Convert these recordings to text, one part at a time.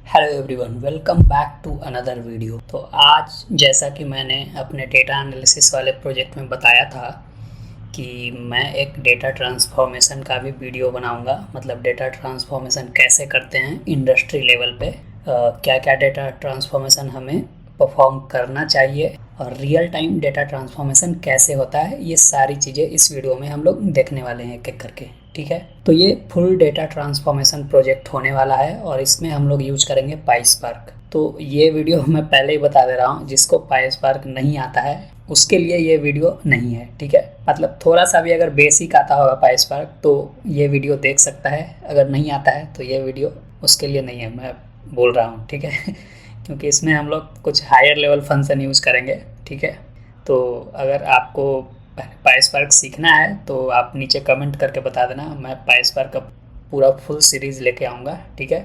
Hello everyone, welcome back to another video. तो आज जैसा कि मैंने अपने डेटा एनालिसिस वाले प्रोजेक्ट में बताया था कि मैं एक डेटा ट्रांसफॉर्मेशन का भी वीडियो बनाऊंगा। मतलब डेटा ट्रांसफॉर्मेशन कैसे करते हैं इंडस्ट्री लेवल पे, क्या क्या डेटा ट्रांसफॉर्मेशन हमें परफॉर्म करना चाहिए और रियल टाइम डेटा ट्रांसफॉर्मेशन कैसे होता है, ये सारी चीज़ें इस वीडियो में हम लोग देखने वाले हैं एक एक करके। ठीक है, तो ये फुल डेटा ट्रांसफॉर्मेशन प्रोजेक्ट होने वाला है और इसमें हम लोग यूज करेंगे पाइस्पार्क। तो ये वीडियो मैं पहले ही बता दे रहा हूँ, जिसको पाइस्पार्क नहीं आता है उसके लिए ये वीडियो नहीं है। ठीक है, मतलब थोड़ा सा भी अगर बेसिक आता होगा पाइस्पार्क तो ये वीडियो देख सकता है, अगर नहीं आता है तो ये वीडियो उसके लिए नहीं है, मैं बोल रहा हूँ। ठीक है क्योंकि इसमें हम लोग कुछ हायर लेवल फंक्शन यूज़ करेंगे। ठीक है, तो अगर आपको पाइस्पार्क सीखना है तो आप नीचे कमेंट करके बता देना, मैं पाइस्पार्क का पूरा फुल सीरीज़ लेके आऊँगा। ठीक है,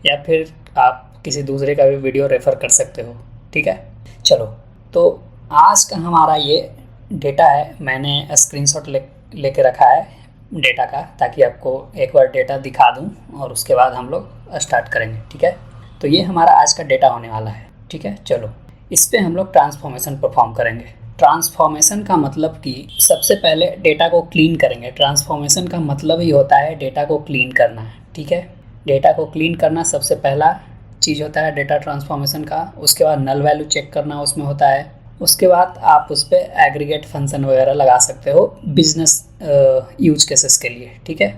या फिर आप किसी दूसरे का भी वीडियो रेफ़र कर सकते हो। ठीक है, चलो तो आज का हमारा ये डेटा है, मैंने स्क्रीनशॉट लेके रखा है डेटा का, ताकि आपको एक बार डेटा दिखा दूं और उसके बाद हम लोग स्टार्ट करेंगे। ठीक है, तो ये हमारा आज का डेटा होने वाला है। ठीक है, चलो इस पर हम लोग ट्रांसफॉर्मेशन परफॉर्म करेंगे। ट्रांसफॉर्मेशन का मतलब कि सबसे पहले डेटा को क्लीन करेंगे। ट्रांसफॉर्मेशन का मतलब ही होता है डेटा को क्लीन करना है। ठीक है, डेटा को क्लीन करना सबसे पहला चीज़ होता है डेटा ट्रांसफॉर्मेशन का। उसके बाद नल वैल्यू चेक करना उसमें होता है। उसके बाद आप उस पर एग्रीगेट फंक्शन वगैरह लगा सकते हो बिजनेस यूज केसेस के लिए। ठीक है,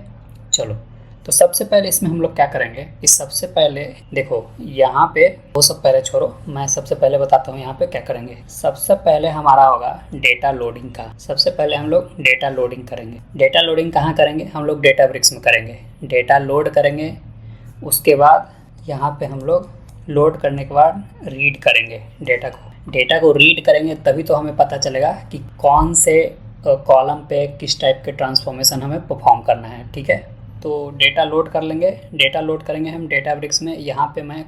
चलो तो सबसे पहले इसमें हम लोग क्या करेंगे कि सबसे पहले देखो यहाँ पे, वो सब पहले छोड़ो, मैं सबसे पहले बताता हूँ यहाँ पे क्या करेंगे। सबसे पहले हमारा होगा डेटा लोडिंग का। सबसे पहले हम लोग डेटा लोडिंग करेंगे। डेटा लोडिंग कहाँ करेंगे? हम लोग डेटाब्रिक्स में करेंगे। डेटा लोड करेंगे, उसके बाद यहाँ पे हम लोग लोड करने के बाद रीड करेंगे डेटा को रीड करेंगे, तभी तो हमें पता चलेगा कि कौन से कॉलम पे किस टाइप के ट्रांसफॉर्मेशन हमें परफॉर्म करना है। ठीक है, तो डेटा लोड कर लेंगे। डेटा लोड करेंगे हम डेटाब्रिक्स में। यहाँ पे मैं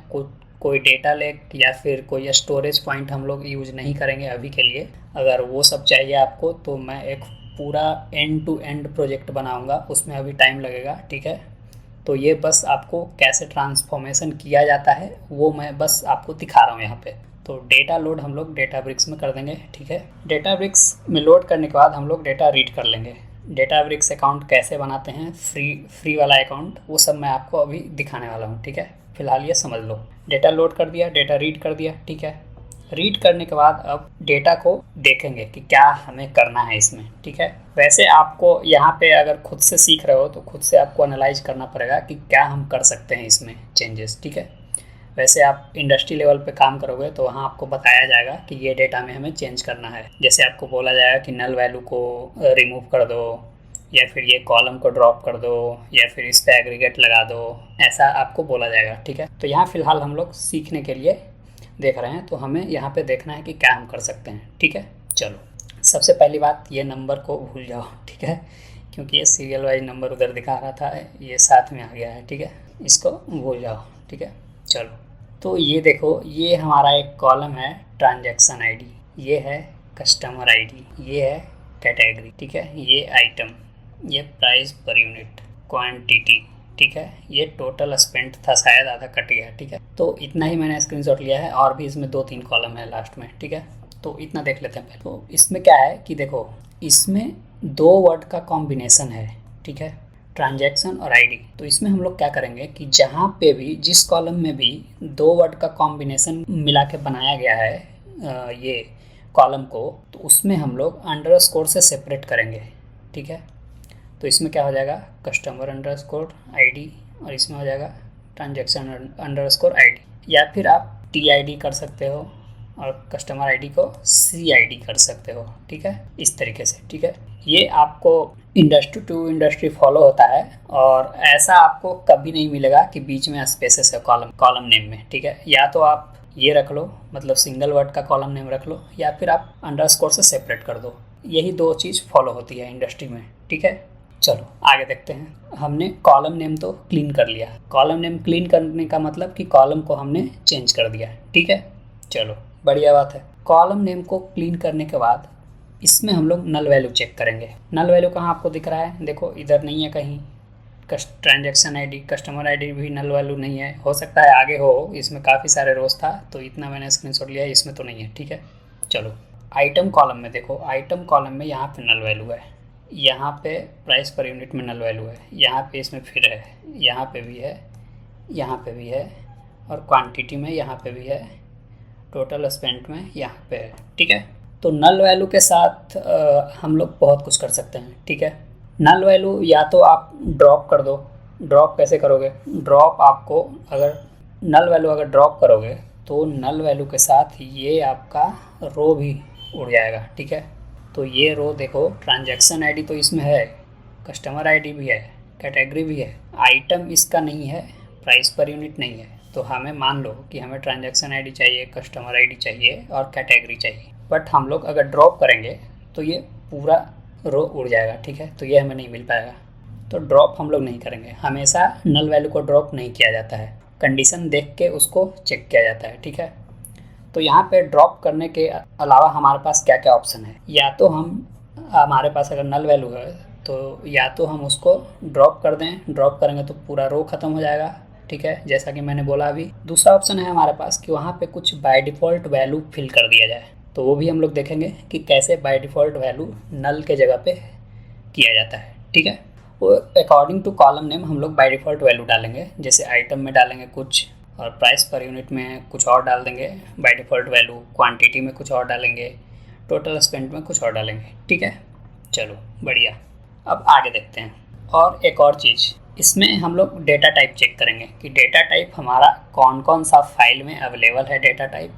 कोई डेटा लेक या फिर कोई स्टोरेज पॉइंट हम लोग यूज नहीं करेंगे अभी के लिए। अगर वो सब चाहिए आपको तो मैं एक पूरा एंड टू एंड प्रोजेक्ट बनाऊँगा, उसमें अभी टाइम लगेगा। ठीक है, तो ये बस आपको कैसे ट्रांसफॉर्मेशन किया जाता है वो मैं बस आपको दिखा रहा हूँ यहाँ पे। तो डेटा लोड हम लोग डेटाब्रिक्स में कर देंगे। ठीक है, डेटाब्रिक्स में लोड करने के बाद हम लोग डेटा रीड कर लेंगे। डेटाब्रिक्स अकाउंट कैसे बनाते हैं, फ्री वाला अकाउंट, वो सब मैं आपको अभी दिखाने वाला हूँ। ठीक है, फिलहाल ये समझ लो। डेटा लोड कर दिया, डेटा रीड कर दिया। ठीक है, रीड करने के बाद अब डेटा को देखेंगे कि क्या हमें करना है इसमें। ठीक है, वैसे आपको यहाँ पे अगर खुद से सीख रहे हो तो खुद से आपको एनालाइज करना पड़ेगा कि क्या हम कर सकते हैं इसमें चेंजेस। ठीक है, वैसे आप इंडस्ट्री लेवल पे काम करोगे तो वहाँ आपको बताया जाएगा कि ये डेटा में हमें चेंज करना है। जैसे आपको बोला जाएगा कि नल वैल्यू को रिमूव कर दो, या फिर ये कॉलम को ड्रॉप कर दो, या फिर इस पे एग्रीगेट लगा दो, ऐसा आपको बोला जाएगा। ठीक है, तो यहाँ फिलहाल हम लोग सीखने के लिए देख रहे हैं, तो हमें यहाँ पे देखना है कि क्या हम कर सकते हैं। ठीक है, चलो सबसे पहली बात, ये नंबर को भूल जाओ। ठीक है, क्योंकि ये सीरियल वाइज नंबर उधर दिखा रहा था, ये साथ में आ गया है। ठीक है, इसको भूल जाओ। ठीक है, चलो तो ये देखो, ये हमारा एक कॉलम है ट्रांजैक्शन आईडी, ये है कस्टमर आईडी, ये है कैटेगरी। ठीक है, ये आइटम, ये प्राइस पर यूनिट, क्वांटिटी। ठीक है, ये टोटल स्पेंड था, शायद आधा कट गया। ठीक है, तो इतना ही मैंने स्क्रीनशॉट लिया है, और भी इसमें 2-3 कॉलम है लास्ट में। ठीक है, तो इतना देख लेते हैं पहले। तो इसमें क्या है कि देखो, इसमें 2 वर्ड का कॉम्बिनेशन है। ठीक है, ट्रांजैक्शन और आईडी। तो इसमें हम लोग क्या करेंगे कि जहाँ पे भी, जिस कॉलम में भी 2 वर्ड का कॉम्बिनेशन मिला के बनाया गया है ये कॉलम को, तो उसमें हम लोग अंडरस्कोर से सेपरेट करेंगे। ठीक है, तो इसमें क्या हो जाएगा, कस्टमर अंडरस्कोर आईडी, और इसमें हो जाएगा ट्रांजैक्शन अंडरस्कोर आईडी, या फिर आप TID कर सकते हो और कस्टमर आईडी को CID कर सकते हो। ठीक है, इस तरीके से। ठीक है, ये आपको इंडस्ट्री टू इंडस्ट्री फॉलो होता है, और ऐसा आपको कभी नहीं मिलेगा कि बीच में स्पेसेस है कॉलम नेम में। ठीक है, या तो आप ये रख लो, मतलब सिंगल वर्ड का कॉलम नेम रख लो, या फिर आप अंडरस्कोर से सेपरेट कर दो। यही 2 चीज़ फॉलो होती है इंडस्ट्री में। ठीक है, चलो आगे देखते हैं। हमने कॉलम नेम तो क्लीन कर लिया। कॉलम नेम क्लीन करने का मतलब कि कॉलम को हमने चेंज कर दिया। ठीक है, चलो बढ़िया बात है। कॉलम नेम को क्लीन करने के बाद इसमें हम लोग नल वैल्यू चेक करेंगे। नल वैल्यू कहाँ आपको दिख रहा है? देखो इधर नहीं है कहीं, ट्रांजैक्शन आईडी, कस्टमर आईडी भी नल वैल्यू नहीं है। हो सकता है आगे हो, इसमें काफ़ी सारे रोज था तो इतना मैंने स्क्रीनशॉट लिया, इसमें तो नहीं है। ठीक है, चलो आइटम कॉलम में देखो, आइटम कॉलम में यहाँ पे नल वैल्यू है, यहाँ पे प्राइस पर यूनिट में नल वैल्यू है, यहाँ पे इसमें फिर है, यहाँ पे भी है, यहाँ पे भी है, और क्वांटिटी में यहाँ पे भी है, टोटल स्पेंड में यहाँ पे है। ठीक है, तो नल वैल्यू के साथ हम लोग बहुत कुछ कर सकते हैं। ठीक है, नल वैल्यू या तो आप ड्रॉप कर दो। ड्रॉप कैसे करोगे? ड्रॉप आपको अगर नल वैल्यू अगर ड्रॉप करोगे तो नल वैल्यू के साथ ये आपका रो भी उड़ जाएगा। ठीक है, तो ये रो देखो, ट्रांजैक्शन आईडी तो इसमें है, कस्टमर आईडी भी है, कैटेगरी भी है, आइटम इसका नहीं है, प्राइस पर यूनिट नहीं है। तो हमें मान लो कि हमें ट्रांजैक्शन आईडी चाहिए, कस्टमर आईडी चाहिए और कैटेगरी चाहिए, बट हम लोग अगर ड्रॉप करेंगे तो ये पूरा रो उड़ जाएगा। ठीक है, तो ये हमें नहीं मिल पाएगा। तो ड्रॉप हम लोग नहीं करेंगे, हमेशा नल वैल्यू को ड्रॉप नहीं किया जाता है, कंडीशन देख के उसको चेक किया जाता है। ठीक है, तो यहाँ पे ड्रॉप करने के अलावा हमारे पास क्या क्या ऑप्शन है? या तो हमारे पास अगर नल वैल्यू है तो या तो हम उसको ड्रॉप कर दें, ड्रॉप करेंगे तो पूरा रो ख़त्म हो जाएगा। ठीक है, जैसा कि मैंने बोला अभी। दूसरा ऑप्शन है हमारे पास कि वहाँ पे कुछ बाय डिफ़ॉल्ट वैल्यू फिल कर दिया जाए, तो वो भी हम लोग देखेंगे कि कैसे बाय डिफ़ॉल्ट वैल्यू नल के जगह पे किया जाता है। ठीक है, वो अकॉर्डिंग टू कॉलम नेम हम लोग बाय डिफ़ॉल्ट वैल्यू डालेंगे, जैसे आइटम में डालेंगे कुछ, और प्राइस पर यूनिट में कुछ और डाल देंगे बाय डिफ़ॉल्ट वैल्यू, क्वांटिटी में कुछ और डालेंगे, टोटल स्पेंड में कुछ और डालेंगे। ठीक है, चलो बढ़िया। अब आगे देखते हैं। और एक और चीज़, इसमें हम लोग डेटा टाइप चेक करेंगे कि डेटा टाइप हमारा कौन कौन सा फाइल में अवेलेबल है डेटा टाइप,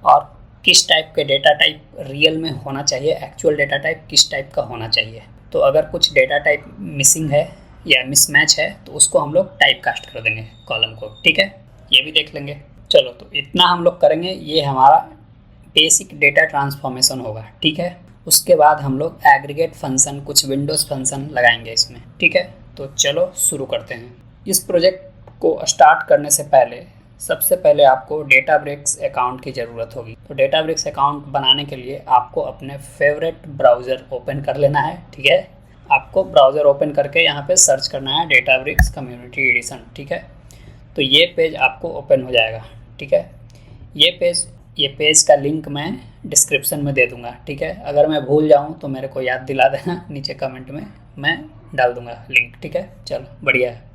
और किस टाइप के डेटा टाइप रियल में होना चाहिए, एक्चुअल डेटा टाइप किस टाइप का होना चाहिए। तो अगर कुछ डेटा टाइप मिसिंग है या मिसमैच है तो उसको हम लोग टाइप कास्ट कर देंगे कॉलम को। ठीक है, ये भी देख लेंगे। चलो, तो इतना हम लोग करेंगे, ये हमारा बेसिक डेटा ट्रांसफॉर्मेशन होगा। ठीक है, उसके बाद हम लोग एग्रीगेट फंक्शन, कुछ विंडोज़ फंक्शन लगाएंगे इसमें। ठीक है, तो चलो शुरू करते हैं। इस प्रोजेक्ट को स्टार्ट करने से पहले सबसे पहले आपको डेटाब्रिक्स अकाउंट की ज़रूरत होगी। तो डेटाब्रिक्स अकाउंट बनाने के लिए आपको अपने फेवरेट ब्राउज़र ओपन कर लेना है। ठीक है, आपको ब्राउज़र ओपन करके यहाँ पे सर्च करना है डेटाब्रिक्स कम्युनिटी एडिशन। ठीक है, तो ये पेज आपको ओपन हो जाएगा। ठीक है, ये पेज का लिंक मैं डिस्क्रिप्शन में दे दूँगा। ठीक है, अगर मैं भूल जाऊँ तो मेरे को याद दिला देना, नीचे कमेंट में मैं डाल दूँगा लिंक। ठीक है, चलो बढ़िया है।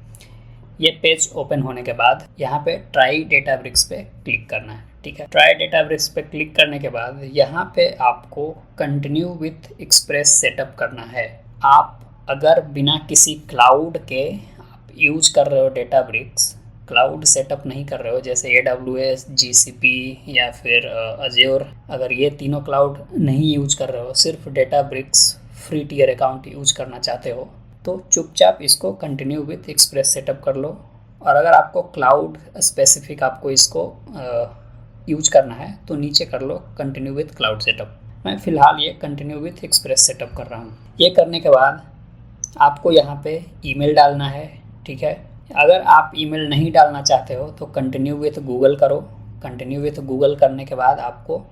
ये पेज ओपन होने के बाद यहाँ पे ट्राई डेटाब्रिक्स पे क्लिक करना है। ठीक है, ट्राई डेटाब्रिक्स पे क्लिक करने के बाद यहाँ पे आपको कंटिन्यू विथ एक्सप्रेस सेटअप करना है। आप अगर बिना किसी क्लाउड के आप यूज कर रहे हो डेटाब्रिक्स, क्लाउड सेटअप नहीं कर रहे हो, जैसे AWS, GCP या फिर अज्योर, अगर ये तीनों क्लाउड नहीं यूज कर रहे हो, सिर्फ Databricks free tier account use करना चाहते हो, तो चुपचाप इसको कंटिन्यू विथ एक्सप्रेस सेटअप कर लो। और अगर आपको क्लाउड स्पेसिफिक आपको इसको यूज करना है तो नीचे कर लो कंटिन्यू विथ क्लाउड सेटअप। मैं फ़िलहाल ये कंटिन्यू विथ एक्सप्रेस सेटअप कर रहा हूँ। ये करने के बाद आपको यहाँ पे ईमेल डालना है। ठीक है, अगर आप ईमेल नहीं डालना चाहते हो तो कंटिन्यू विथ गूगल करो। कंटिन्यू विथ गूगल करने के बाद आपको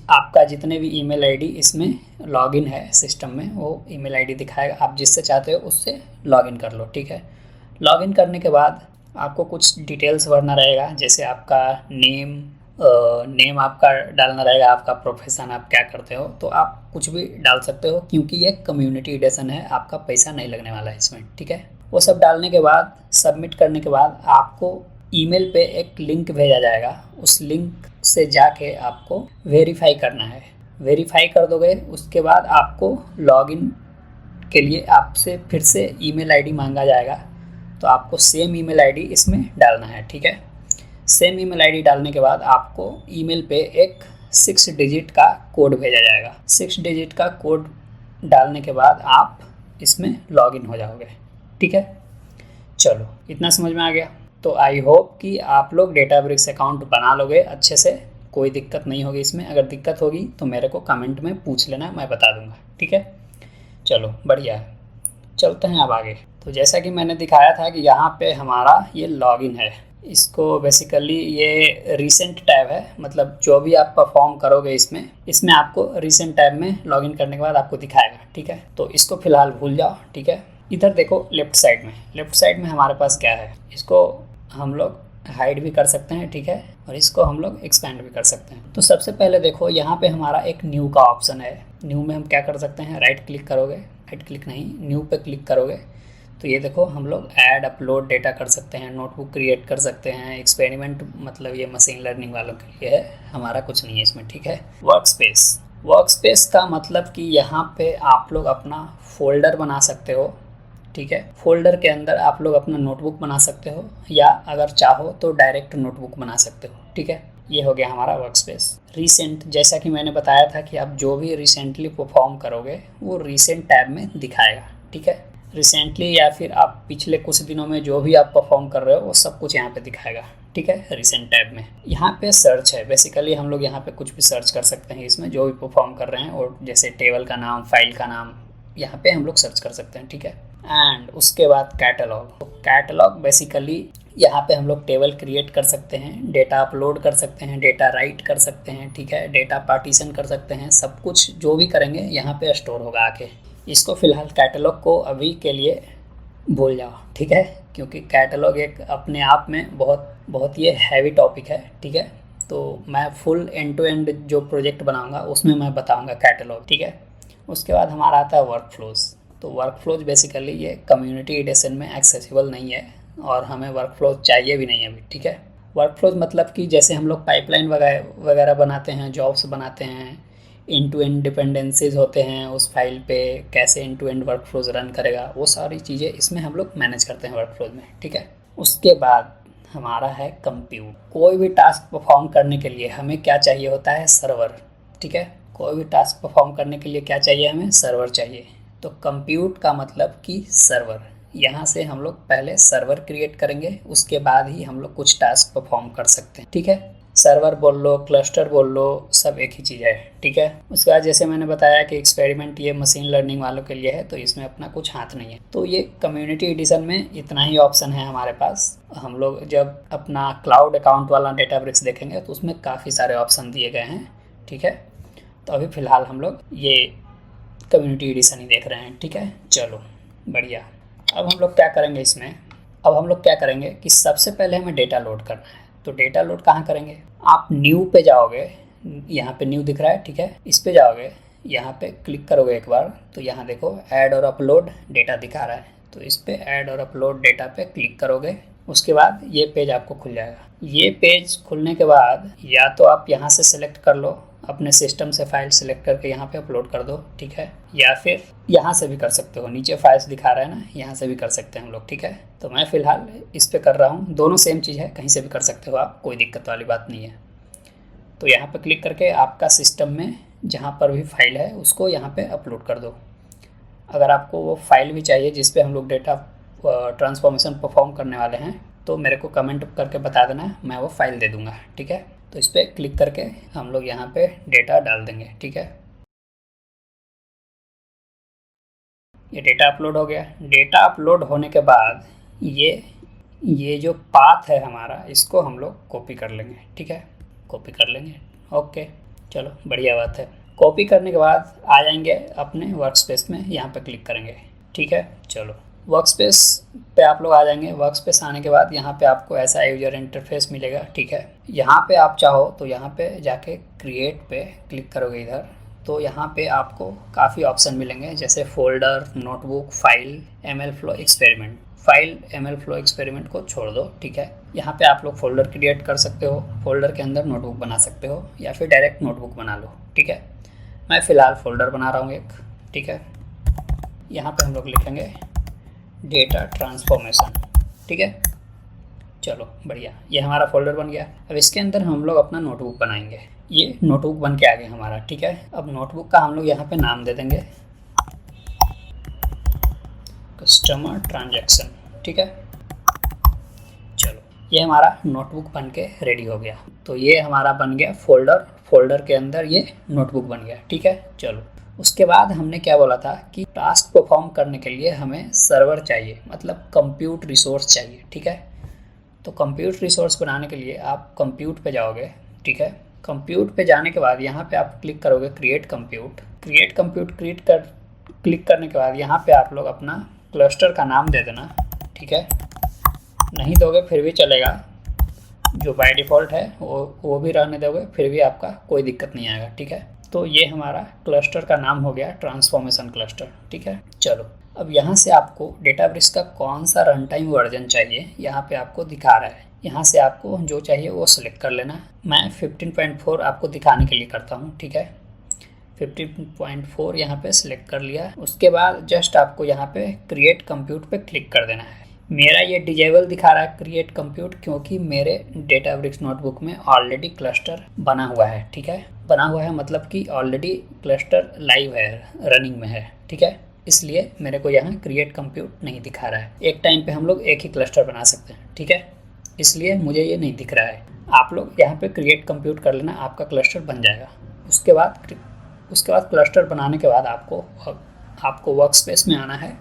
आपका जितने भी ईमेल आईडी इसमें लॉगिन है सिस्टम में, वो ईमेल आईडी दिखाएगा, आप जिससे चाहते हो उससे लॉगिन कर लो। ठीक है, लॉगिन करने के बाद आपको कुछ डिटेल्स भरना रहेगा, जैसे आपका नेम आपका डालना रहेगा, आपका प्रोफेशन, आप क्या करते हो, तो आप कुछ भी डाल सकते हो क्योंकि ये कम्युनिटी एडिशन है, आपका पैसा नहीं लगने वाला है इसमें। ठीक है, वो सब डालने के बाद सबमिट करने के बाद आपको ईमेल पे एक लिंक भेजा जाएगा, उस लिंक से जाके आपको वेरीफाई करना है। वेरीफाई कर दोगे उसके बाद आपको लॉगिन के लिए आपसे फिर से ईमेल आईडी मांगा जाएगा, तो आपको सेम ईमेल आईडी इसमें डालना है। ठीक है, सेम ईमेल आईडी डालने के बाद आपको ईमेल पे एक 6 डिजिट का कोड भेजा जाएगा। 6 डिजिट का कोड डालने के बाद आप इसमें लॉगिन हो जाओगे। ठीक है, चलो इतना समझ में आ गया। तो आई होप कि आप लोग डेटाब्रिक्स अकाउंट बना लोगे अच्छे से, कोई दिक्कत नहीं होगी इसमें। अगर दिक्कत होगी तो मेरे को कमेंट में पूछ लेना, मैं बता दूंगा। ठीक है, चलो बढ़िया है, चलते हैं अब आगे। तो जैसा कि मैंने दिखाया था कि यहाँ पे हमारा ये लॉगिन है, इसको बेसिकली ये रिसेंट टैब है, मतलब जो भी आप परफॉर्म करोगे इसमें आपको रिसेंट टैब में लॉगिन करने के बाद आपको दिखाएगा। ठीक है, तो इसको फिलहाल भूल जाओ। ठीक है, इधर देखो लेफ्ट साइड में हमारे पास क्या है, इसको हम लोग हाइड भी कर सकते हैं, ठीक है, और इसको हम लोग एक्सपेंड भी कर सकते हैं। तो सबसे पहले देखो यहाँ पे हमारा एक न्यू का ऑप्शन है। न्यू में हम क्या कर सकते हैं, राइट क्लिक करोगे, राइट क्लिक नहीं, न्यू पे क्लिक करोगे तो ये देखो हम लोग ऐड अपलोड डेटा कर सकते हैं, नोटबुक क्रिएट कर सकते हैं। एक्सपेरिमेंट मतलब ये मशीन लर्निंग वालों के लिए है, हमारा कुछ नहीं है इसमें, ठीक है। वर्क स्पेस का मतलब कि यहाँ पे आप लोग अपना फोल्डर बना सकते हो, ठीक है। फोल्डर के अंदर आप लोग अपना नोटबुक बना सकते हो, या अगर चाहो तो डायरेक्ट नोटबुक बना सकते हो, ठीक है। ये हो गया हमारा वर्क स्पेस। रिसेंट, जैसा कि मैंने बताया था कि आप जो भी रिसेंटली परफॉर्म करोगे वो रिसेंट टैब में दिखाएगा, ठीक है। रिसेंटली या फिर आप पिछले कुछ दिनों में जो भी आप परफॉर्म कर रहे हो वो सब कुछ यहाँ पे दिखाएगा, ठीक है, रिसेंट टैब में। यहाँ पे सर्च है, बेसिकली हम लोग यहाँ पे कुछ भी सर्च कर सकते हैं इसमें, जो भी परफॉर्म कर रहे हैं, और जैसे टेबल का नाम, फाइल का नाम, यहाँ पे हम लोग सर्च कर सकते हैं, ठीक है। एंड उसके बाद कैटलॉग। तो कैटलॉग बेसिकली यहाँ पे हम लोग टेबल क्रिएट कर सकते हैं, डेटा अपलोड कर सकते हैं, डेटा राइट कर सकते हैं, ठीक है, डेटा पार्टीशन कर सकते हैं, सब कुछ जो भी करेंगे यहाँ पे स्टोर होगा आके। इसको फिलहाल कैटलॉग को अभी के लिए भूल जाओ, ठीक है, क्योंकि कैटलॉग एक अपने आप में बहुत ये हैवी टॉपिक है, ठीक है। तो मैं फुल एंड टू एंड जो प्रोजेक्ट बनाऊँगा उसमें मैं बताऊँगा कैटलॉग, ठीक है। उसके बाद हमारा आता है वर्क फ्लोज। तो वर्क फ्लोज बेसिकली ये कम्युनिटी एडिशन में एक्सेसिबल नहीं है, और हमें वर्क फ्लोज चाहिए भी नहीं है अभी, ठीक है। वर्क फ्लोज मतलब कि जैसे हम लोग पाइपलाइन वगैरह बनाते हैं, जॉब्स बनाते हैं, एंड टू एंड डिपेंडेंसीज होते हैं उस फाइल पे, कैसे end to end workflows run करेगा, वो सारी चीज़ें इसमें हम लोग मैनेज करते हैं वर्क फ्लोज में, ठीक है। उसके बाद हमारा है कंप्यूट। कोई भी टास्क परफॉर्म करने के लिए हमें क्या चाहिए होता है, सर्वर, ठीक है। कोई भी टास्क परफॉर्म करने के लिए क्या चाहिए, हमें सर्वर चाहिए। तो कंप्यूट का मतलब कि सर्वर, यहाँ से हम लोग पहले सर्वर क्रिएट करेंगे, उसके बाद ही हम लोग कुछ टास्क परफॉर्म कर सकते हैं, ठीक है। सर्वर बोल लो, क्लस्टर बोल लो, सब एक ही चीज़ है, ठीक है। उसके बाद जैसे मैंने बताया कि एक्सपेरिमेंट ये मशीन लर्निंग वालों के लिए है, तो इसमें अपना कुछ हाथ नहीं है। तो ये कम्युनिटी एडिशन में इतना ही ऑप्शन है हमारे पास। हम लोग जब अपना क्लाउड अकाउंट वाला डेटाब्रिक्स देखेंगे तो उसमें काफ़ी सारे ऑप्शन दिए गए हैं, ठीक है। तो अभी फ़िलहाल हम लोग ये कम्युनिटी एडिशन ही देख रहे हैं, ठीक है। चलो बढ़िया। अब हम लोग क्या करेंगे इसमें, अब हम लोग क्या करेंगे कि सबसे पहले हमें डेटा लोड करना है। तो डेटा लोड कहाँ करेंगे, आप न्यू पे जाओगे, यहाँ पे न्यू दिख रहा है, ठीक है, इस पे जाओगे, यहाँ पे क्लिक करोगे एक बार, तो यहाँ देखो ऐड और अपलोड डेटा दिखा रहा है। तो इस पे ऐड और अपलोड डेटा पे क्लिक करोगे, उसके बाद ये पेज आपको खुल जाएगा। ये पेज खुलने के बाद या तो आप यहाँ से सिलेक्ट कर लो, अपने सिस्टम से फाइल सिलेक्ट करके यहाँ पे अपलोड कर दो, ठीक है, या फिर यहाँ से भी कर सकते हो, नीचे फाइल्स दिखा रहा है ना, यहाँ से भी कर सकते हैं हम लोग, ठीक है। तो मैं फ़िलहाल इस पे कर रहा हूँ, दोनों सेम चीज़ है, कहीं से भी कर सकते हो आप, कोई दिक्कत वाली बात नहीं है। तो यहाँ पे क्लिक करके आपका सिस्टम में जहाँ पर भी फाइल है उसको यहाँ पे अपलोड कर दो। अगर आपको वो फाइल भी चाहिए जिस पे हम लोग डेटा ट्रांसफॉर्मेशन परफॉर्म करने वाले हैं, तो मेरे को कमेंट करके बता देना, मैं वो फाइल दे दूँगा, ठीक है। तो इस पर क्लिक करके हम लोग यहाँ पे डेटा डाल देंगे, ठीक है। ये डेटा अपलोड हो गया। डेटा अपलोड होने के बाद ये जो पाथ है हमारा, इसको हम लोग कॉपी कर लेंगे, ठीक है, कॉपी कर लेंगे, ओके। चलो बढ़िया बात है। कॉपी करने के बाद आ जाएंगे अपने वर्क स्पेस में, यहाँ पे क्लिक करेंगे, ठीक है। चलो वर्क स्पेस पे आप लोग आ जाएंगे। वर्क स्पेस आने के बाद यहाँ पे आपको ऐसा यूजर इंटरफेस मिलेगा, ठीक है। यहाँ पे आप चाहो तो यहाँ पे जाके क्रिएट पे क्लिक करोगे इधर, तो यहाँ पे आपको काफ़ी ऑप्शन मिलेंगे, जैसे folder, notebook, file, ML flow experiment. File ML flow experiment को छोड़ दो, ठीक है। यहाँ पे आप लोग फोल्डर क्रिएट कर सकते हो, फोल्डर के अंदर नोटबुक बना सकते हो, या फिर डायरेक्ट नोटबुक बना लो, ठीक है। मैं फ़िलहाल फोल्डर बना रहा हूँ एक, ठीक है। यहाँ पे हम लोग लिखेंगे डेटा ट्रांसफॉर्मेशन, ठीक है। चलो बढ़िया, ये हमारा फोल्डर बन गया। अब इसके अंदर हम लोग अपना नोटबुक बनाएंगे। ये नोटबुक बन के आ गया हमारा, ठीक है। अब नोटबुक का हम लोग यहाँ पे नाम दे देंगे कस्टमर ट्रांजैक्शन, ठीक है। चलो ये हमारा नोटबुक बन के रेडी हो गया। तो ये हमारा बन गया फोल्डर, फोल्डर के अंदर ये नोटबुक बन गया, ठीक है। चलो उसके बाद हमने क्या बोला था कि टास्क परफॉर्म करने के लिए हमें सर्वर चाहिए, मतलब कंप्यूट रिसोर्स चाहिए, ठीक है। तो कंप्यूट रिसोर्स बनाने के लिए आप कंप्यूट पे जाओगे, ठीक है। कंप्यूट पे जाने के बाद यहाँ पे आप क्लिक करोगे क्रिएट कंप्यूट। क्लिक करने के बाद यहाँ पे आप लोग अपना क्लस्टर का नाम दे देना, ठीक है। नहीं दोगे फिर भी चलेगा, जो बाय डिफ़ॉल्ट है वो भी रहने दोगे फिर भी आपका कोई दिक्कत नहीं आएगा, ठीक है। तो ये हमारा क्लस्टर का नाम हो गया ट्रांसफॉर्मेशन क्लस्टर, ठीक है। चलो अब यहाँ से आपको डेटाब्रिक्स का कौन सा रन टाइम वर्जन चाहिए यहाँ पे आपको दिखा रहा है। यहाँ से आपको जो चाहिए वो सिलेक्ट कर लेना। मैं 15.4 आपको दिखाने के लिए करता हूँ, ठीक है। 15.4 यहाँ पे सिलेक्ट कर लिया। उसके बाद जस्ट आपको यहाँ पे क्रिएट कंप्यूट पे क्लिक कर देना है। मेरा ये डिजेबल दिखा रहा है क्रिएट कंप्यूट, क्योंकि मेरे डेटाब्रिक्स नोटबुक में ऑलरेडी क्लस्टर बना हुआ है, ठीक है। बना हुआ है मतलब कि ऑलरेडी क्लस्टर लाइव है, रनिंग में है, ठीक है। इसलिए मेरे को यहाँ क्रिएट कंप्यूट नहीं दिखा रहा है। एक टाइम पे हम लोग एक ही क्लस्टर बना सकते हैं, ठीक है। इसलिए मुझे ये नहीं दिख रहा है। आप लोग यहाँ पे क्रिएट कंप्यूट कर लेना, आपका क्लस्टर बन जाएगा। उसके बाद क्लस्टर बनाने के बाद आपको वर्कस्पेस में आना है।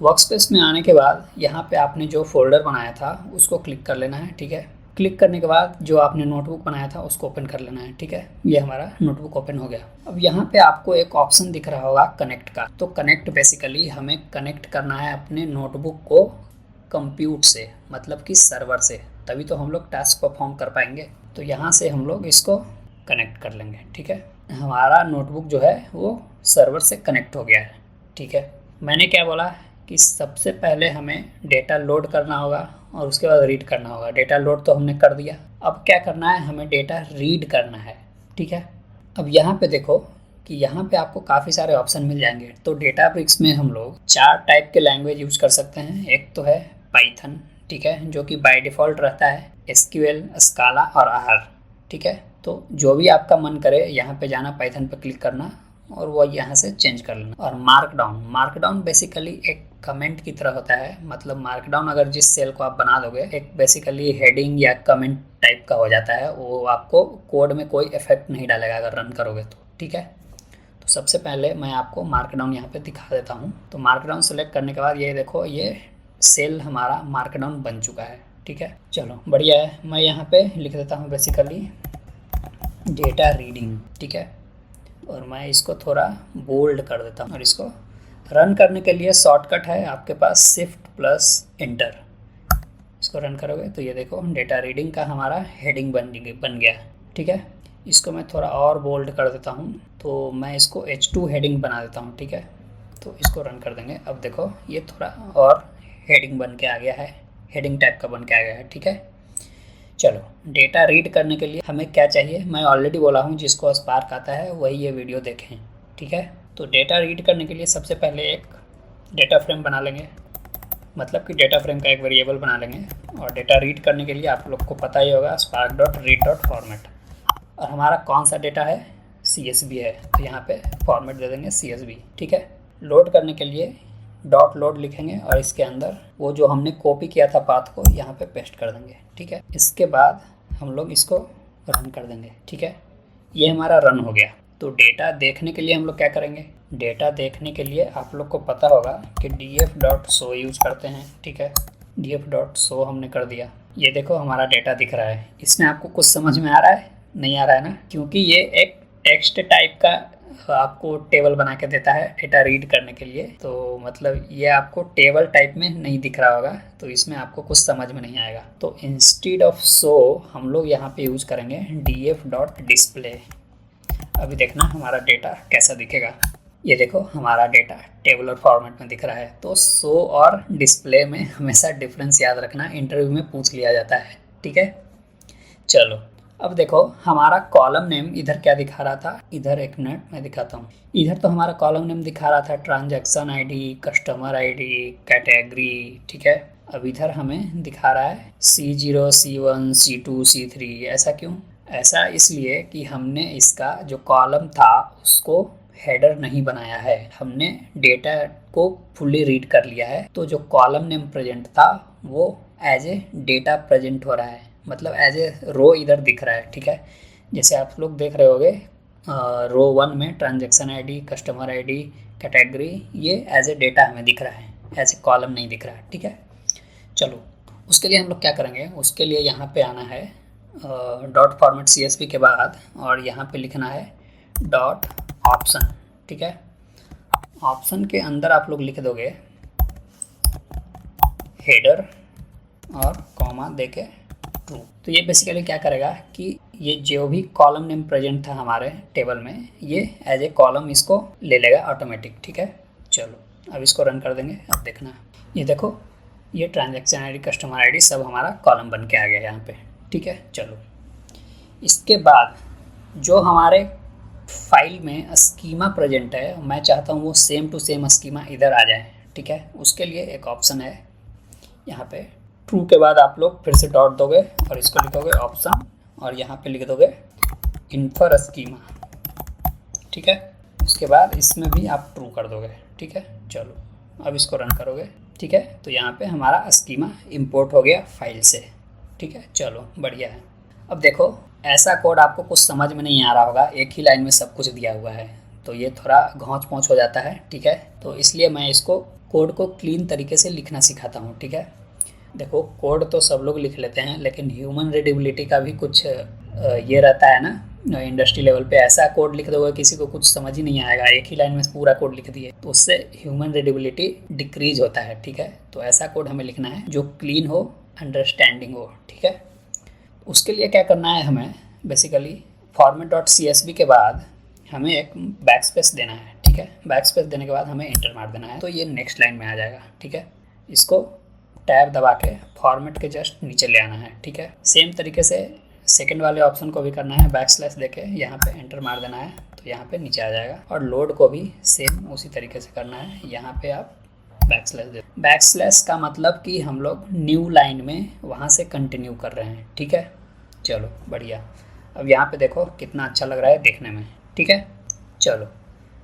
वर्कस्पेस में आने के बाद यहाँ पे आपने जो फोल्डर बनाया था उसको क्लिक कर लेना है, ठीक है। क्लिक करने के बाद जो आपने नोटबुक बनाया था उसको ओपन कर लेना है, ठीक है। ये हमारा नोटबुक ओपन हो गया। अब यहाँ पे आपको एक ऑप्शन दिख रहा होगा कनेक्ट का। तो कनेक्ट बेसिकली हमें कनेक्ट करना है अपने नोटबुक को कंप्यूट से, मतलब कि सर्वर से, तभी तो हम लोग टास्क परफॉर्म कर पाएंगे। तो यहाँ से हम लोग इसको कनेक्ट कर लेंगे, ठीक है। हमारा नोटबुक जो है वो सर्वर से कनेक्ट हो गया है, ठीक है। मैंने क्या बोला कि सबसे पहले हमें डेटा लोड करना होगा और उसके बाद रीड करना होगा। डेटा लोड तो हमने कर दिया, अब क्या करना है, हमें डेटा रीड करना है, ठीक है। अब यहाँ पे देखो कि यहाँ पे आपको काफ़ी सारे ऑप्शन मिल जाएंगे। तो डेटाब्रिक्स में हम लोग 4 टाइप के लैंग्वेज यूज़ कर सकते हैं। एक तो है पाइथन, ठीक है, जो कि बाय डिफ़ॉल्ट रहता है, SQL, स्काला और R, ठीक है। तो जो भी आपका मन करे यहाँ पे जाना, पाइथन पे क्लिक करना और वो यहाँ से चेंज कर लेना। और मार्कडाउन बेसिकली एक कमेंट की तरह होता है। मतलब मार्कडाउन अगर जिस सेल को आप बना दोगे, एक बेसिकली हेडिंग या कमेंट टाइप का हो जाता है, वो आपको कोड में कोई इफेक्ट नहीं डालेगा अगर रन करोगे तो, ठीक है। तो सबसे पहले मैं आपको मार्कडाउन यहाँ पे दिखा देता हूँ। तो मार्कडाउन सेलेक्ट करने के बाद ये देखो, ये सेल हमारा मार्कडाउन बन चुका है, ठीक है। चलो बढ़िया है। मैं यहाँ पे लिख देता हूँ बेसिकली डेटा रीडिंग, ठीक है। और मैं इसको थोड़ा बोल्ड कर देता हूँ। और इसको रन करने के लिए शॉर्टकट है आपके पास Shift+Enter। इसको रन करोगे तो ये देखो डेटा रीडिंग का हमारा हेडिंग बन गया, ठीक है। इसको मैं थोड़ा और बोल्ड कर देता हूँ। तो मैं इसको H2 हेडिंग बना देता हूँ, ठीक है। तो इसको रन कर देंगे। अब देखो ये थोड़ा और हेडिंग बन के आ गया है, हेडिंग टाइप का बन के आ गया है, ठीक है। चलो डेटा रीड करने के लिए हमें क्या चाहिए, मैं ऑलरेडी बोला हूँ, जिसको स्पार्क आता है वही ये वीडियो देखें, ठीक है। तो डेटा रीड करने के लिए सबसे पहले एक डेटा फ्रेम बना लेंगे, मतलब कि डेटा फ्रेम का एक वेरिएबल बना लेंगे। और डेटा रीड करने के लिए आप लोग को पता ही होगा spark.read.format। और हमारा कौन सा डेटा है, CSV है, तो यहाँ पे फॉर्मेट दे देंगे CSV, ठीक है। लोड करने के लिए डॉट लोड लिखेंगे और इसके अंदर वो जो हमने कॉपी किया था पाथ को यहाँ पे पेस्ट कर देंगे, ठीक है। इसके बाद हम लोग इसको रन कर देंगे, ठीक है। ये हमारा रन हो गया। तो डेटा देखने के लिए हम लोग क्या करेंगे, डेटा देखने के लिए आप लोग को पता होगा कि df.show यूज करते हैं, ठीक है। df.show हमने कर दिया। ये देखो हमारा डेटा दिख रहा है। इसमें आपको कुछ समझ में आ रहा है, नहीं आ रहा है ना, क्योंकि ये एक टेक्स्ट टाइप का आपको टेबल बना के देता है डेटा रीड करने के लिए। तो मतलब ये आपको टेबल टाइप में नहीं दिख रहा होगा, तो इसमें आपको कुछ समझ में नहीं आएगा। तो इंस्टेड ऑफ शो हम लोग यहाँ पे यूज़ करेंगे df.display। अभी देखना हमारा डेटा कैसा दिखेगा। ये देखो हमारा डेटा टेबुलर फॉर्मेट में दिख रहा है। तो शो और डिस्प्ले में हमेशा डिफरेंस याद रखना, इंटरव्यू में पूछ लिया जाता है, ठीक है। चलो अब देखो हमारा कॉलम नेम इधर क्या दिखा रहा था, इधर एक मिनट मैं दिखाता हूँ। इधर तो हमारा कॉलम नेम दिखा रहा था transaction ID, customer ID, category, ठीक है। अब इधर हमें दिखा रहा है C0, C1, C2, C3। ऐसा क्यों? ऐसा इसलिए कि हमने इसका जो कॉलम था उसको हेडर नहीं बनाया है, हमने डेटा को फुली रीड कर लिया है। तो जो कॉलम नेम प्रेजेंट था वो एज ए डेटा प्रेजेंट हो रहा है, मतलब एज ए रो इधर दिख रहा है, ठीक है। जैसे आप लोग देख रहे होगे रो 1 में transaction ID, customer ID, category, ये एज ए डेटा हमें दिख रहा है, एज ए कॉलम नहीं दिख रहा है, ठीक है। चलो उसके लिए हम लोग क्या करेंगे, उसके लिए यहाँ पे आना है डॉट फॉर्मेट CSV के बाद, और यहाँ पे लिखना है डॉट ऑप्शन, ठीक है। ऑप्शन के अंदर आप लोग लिख दोगे हेडर और कॉमा देके ट्रू। तो ये बेसिकली क्या करेगा कि ये जो भी कॉलम नेम प्रेजेंट था हमारे टेबल में, ये एज ए कॉलम इसको ले लेगा ऑटोमेटिक। ठीक है, चलो अब इसको रन कर देंगे। अब देखना, ये देखो ये ट्रांजैक्शन आईडी, कस्टमर आईडी सब हमारा कॉलम बन के आ गया यहाँ पे। ठीक है, चलो इसके बाद जो हमारे फाइल में स्कीमा प्रेजेंट है, मैं चाहता हूँ वो सेम टू सेम स्कीमा इधर आ जाए। ठीक है, उसके लिए एक ऑप्शन है यहाँ पे, ट्रू के बाद आप लोग फिर से डॉट दोगे और इसको लिखोगे ऑप्शन और यहाँ पे लिख दोगे इन्फर स्कीमा। ठीक है, उसके बाद इसमें भी आप ट्रू कर दोगे। ठीक है, चलो अब इसको रन करोगे। ठीक है, तो यहाँ पे हमारा स्कीमा इंपोर्ट हो गया फाइल से। ठीक है, चलो बढ़िया है। अब देखो ऐसा कोड आपको कुछ समझ में नहीं आ रहा होगा, एक ही लाइन में सब कुछ दिया हुआ है, तो ये थोड़ा घौंच पौंच हो जाता है। ठीक है, तो इसलिए मैं इसको कोड को क्लीन तरीके से लिखना सिखाता हूँ। ठीक है, देखो कोड तो सब लोग लिख लेते हैं, लेकिन ह्यूमन रीडेबिलिटी का भी कुछ ये रहता है ना। इंडस्ट्री लेवल पे ऐसा कोड लिख दोगे किसी को कुछ समझ ही नहीं आएगा, एक ही लाइन में पूरा कोड लिख दिए तो उससे ह्यूमन रीडेबिलिटी डिक्रीज होता है। ठीक है, तो ऐसा कोड हमें लिखना है जो क्लीन हो, अंडरस्टैंडिंग हो। ठीक है, उसके लिए क्या करना है, हमें बेसिकली format.csv के बाद हमें एक बैकस्पेस देना है। ठीक है, बैकस्पेस देने के बाद हमें एंटर मार देना है, तो ये नेक्स्ट लाइन में आ जाएगा। ठीक है, इसको टैब दबा के फॉर्मेट के जस्ट नीचे ले आना है। ठीक है, सेम तरीके से सेकंड वाले ऑप्शन को भी करना है, बैकस्लैश देके यहाँ पे एंटर मार देना है, तो यहाँ पे नीचे आ जाएगा। और लोड को भी सेम उसी तरीके से करना है, यहाँ पे आप बैकस्लैश दे। बैकस्लैश का मतलब कि हम लोग न्यू लाइन में वहाँ से कंटिन्यू कर रहे हैं। ठीक है, चलो बढ़िया। अब यहाँ पे देखो कितना अच्छा लग रहा है देखने में। ठीक है, चलो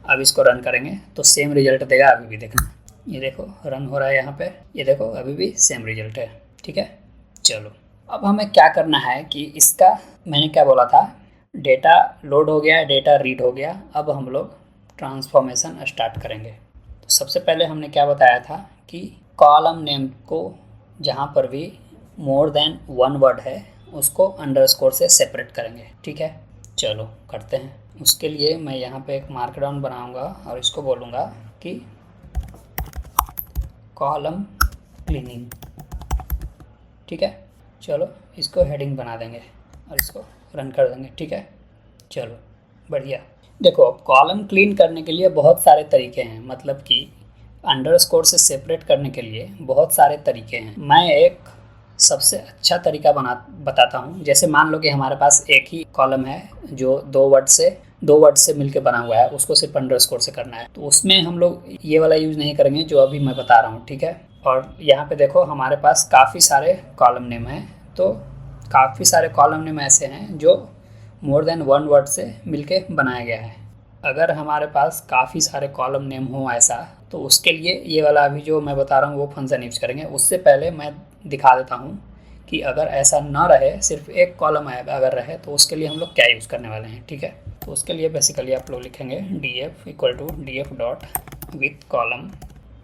अब इसको रन करेंगे तो सेम रिजल्ट देगा। अभी भी देखना, ये देखो रन हो रहा है यहाँ पे, ये देखो अभी भी सेम रिजल्ट है। ठीक है, चलो अब हमें क्या करना है कि इसका, मैंने क्या बोला था, डेटा लोड हो गया, डेटा रीड हो गया, अब हम लोग ट्रांसफॉर्मेशन स्टार्ट करेंगे। तो सबसे पहले हमने क्या बताया था कि कॉलम नेम को जहाँ पर भी मोर देन वन वर्ड है उसको अंडरस्कोर से सेपरेट करेंगे। ठीक है, चलो करते हैं। उसके लिए मैं यहाँ पे एक मार्कडाउन बनाऊंगा और इसको बोलूँगा कि कॉलम क्लीनिंग। ठीक है, चलो इसको हेडिंग बना देंगे और इसको रन कर देंगे। ठीक है, चलो बढ़िया। देखो कॉलम क्लीन करने के लिए बहुत सारे तरीके हैं, मतलब कि अंडरस्कोर से सेपरेट करने के लिए बहुत सारे तरीके हैं। मैं एक सबसे अच्छा तरीका बताता हूँ। जैसे मान लो कि हमारे पास एक ही कॉलम है जो दो वर्ड से मिलके बना हुआ है, उसको सिर्फ अंडरस्कोर से करना है, तो उसमें हम लोग ये वाला यूज़ नहीं करेंगे जो अभी मैं बता रहा हूँ। ठीक है, और यहाँ पे देखो हमारे पास काफ़ी सारे कॉलम नेम हैं, तो काफ़ी सारे कॉलम नेम ऐसे हैं जो मोर देन वन वर्ड से मिलके बनाया गया है। अगर हमारे पास काफ़ी सारे कॉलम नेम हो ऐसा, तो उसके लिए ये वाला अभी जो मैं बता रहा हूँ वो फंक्शन यूज़ करेंगे। उससे पहले मैं दिखा देता हूँ कि अगर ऐसा ना रहे, सिर्फ एक कॉलम अगर रहे, तो उसके लिए हम लोग क्या यूज़ करने वाले हैं। ठीक है, तो उसके लिए बेसिकली आप लोग लिखेंगे df equal to df dot with column,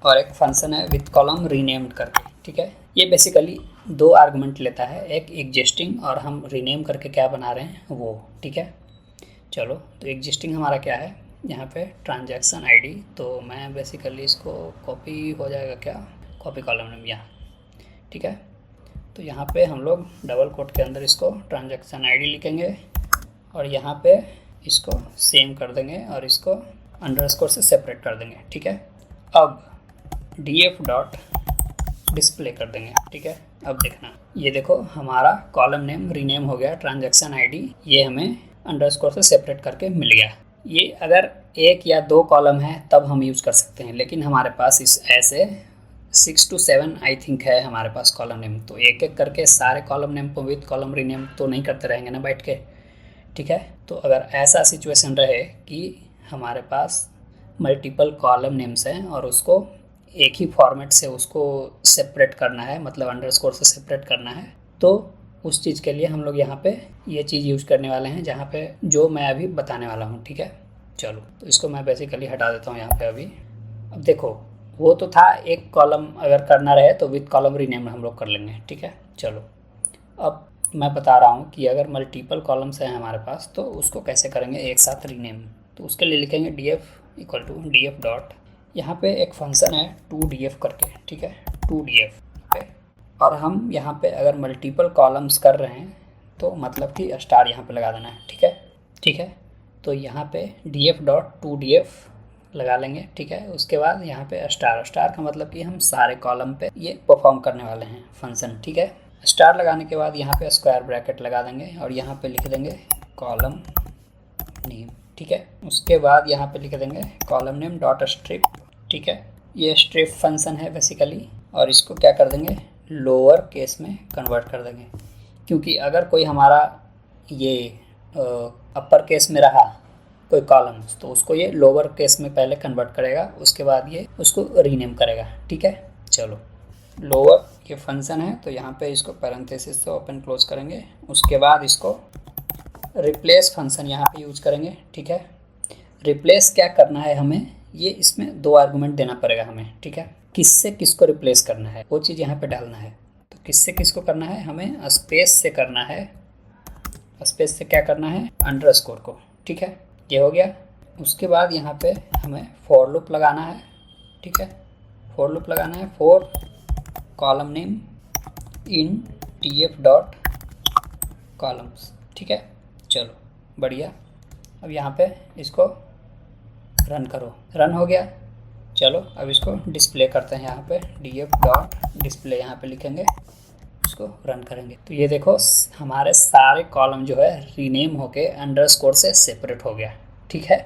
और एक फंक्शन है विथ कॉलम रीनेम्ड करके। ठीक है, ये बेसिकली दो आर्गुमेंट लेता है, एक एग्जिस्टिंग और हम रीनेम करके क्या बना रहे हैं वो। ठीक है, चलो तो एग्जिस्टिंग हमारा क्या है, यहाँ पे ट्रांजैक्शन आईडी, तो मैं बेसिकली इसको कॉपी हो जाएगा क्या, कॉपी कॉलम नेम यहाँ। ठीक है, तो यहाँ पे हम लोग डबल कोट के अंदर इसको ट्रांजैक्शन आईडी लिखेंगे और यहाँ पे इसको सेम कर देंगे और इसको अंडरस्कोर से सेपरेट कर देंगे। ठीक है, अब df डॉट डिस्प्ले कर देंगे। ठीक है, अब देखना, ये देखो हमारा कॉलम नेम रीनेम हो गया, ट्रांजैक्शन आईडी ये हमें अंडरस्कोर से सेपरेट करके मिल गया। ये अगर एक या दो कॉलम है तब हम यूज़ कर सकते हैं, लेकिन हमारे पास इस ऐसे 6 to 7 आई थिंक है हमारे पास कॉलम नेम, तो एक एक करके सारे कॉलम नेम को विद कॉलम रीनेम तो नहीं करते रहेंगे ना बैठ के। ठीक है, तो अगर ऐसा सिचुएशन रहे कि हमारे पास मल्टीपल कॉलम नेम्स हैं और उसको एक ही फॉर्मेट से उसको सेपरेट करना है, मतलब अंडरस्कोर से सेपरेट करना है, तो उस चीज़ के लिए हम लोग यहाँ पे ये चीज़ यूज़ करने वाले हैं जहाँ पे जो मैं अभी बताने वाला हूँ। ठीक है, चलो तो इसको मैं बेसिकली हटा देता हूँ यहाँ पे अभी। अब देखो वो तो था एक कॉलम अगर करना रहे तो विद कॉलम रीनेम हम लोग कर लेंगे। ठीक है, चलो अब मैं बता रहा हूँ कि अगर मल्टीपल कॉलम्स हैं हमारे पास तो उसको कैसे करेंगे एक साथ रीनेम। तो उसके लिए लिखेंगे df equal to df dot, यहाँ पे एक फंक्शन है 2df करके। ठीक है, 2df पे और हम यहाँ पे अगर मल्टीपल कॉलम्स कर रहे हैं तो मतलब कि स्टार यहाँ पे लगा देना है। ठीक है, ठीक है। तो यहाँ पे df डॉट टू df लगा लेंगे। ठीक है, उसके बाद यहाँ पे स्टार, स्टार का मतलब कि हम सारे कॉलम पे ये परफॉर्म करने वाले हैं फंक्शन। ठीक है, स्टार लगाने के बाद यहाँ पे स्क्वायर ब्रैकेट लगा देंगे और यहाँ पे लिख देंगे कॉलम नेम। ठीक है, उसके बाद यहाँ पे लिख देंगे कॉलम नेम डॉट स्ट्रिप। ठीक है, ये स्ट्रिप फंक्शन है बेसिकली, और इसको क्या कर देंगे, लोअर केस में कन्वर्ट कर देंगे, क्योंकि अगर कोई हमारा ये अपर केस में रहा कोई कॉलम तो उसको ये लोअर केस में पहले कन्वर्ट करेगा, उसके बाद ये उसको रीनेम करेगा। ठीक है, चलो लोअर ये फंक्शन है तो यहाँ पे इसको पैरेंथेसिस से ओपन क्लोज करेंगे, उसके बाद इसको रिप्लेस फंक्शन यहाँ पे यूज करेंगे। ठीक है, रिप्लेस क्या करना है हमें, ये इसमें दो आर्गुमेंट देना पड़ेगा हमें। ठीक है, किससे किसको रिप्लेस करना है वो चीज़ यहाँ पे डालना है। तो किससे किसको करना है, हमें स्पेस से करना है। स्पेस से क्या करना है, अंडरस्कोर को। ठीक है, ये हो गया। उसके बाद यहाँ पे हमें फॉर लूप लगाना है। ठीक है, फॉर लूप लगाना है for column name in df dot columns. ठीक है, चलो बढ़िया। अब यहाँ पे इसको रन करो, रन हो गया। चलो अब इसको डिस्प्ले करते हैं, यहाँ पे df डॉट डिस्प्ले यहाँ पे लिखेंगे, इसको रन करेंगे तो ये देखो हमारे सारे कॉलम जो है रीनेम होके अंडरस्कोर से सेपरेट हो गया। ठीक है,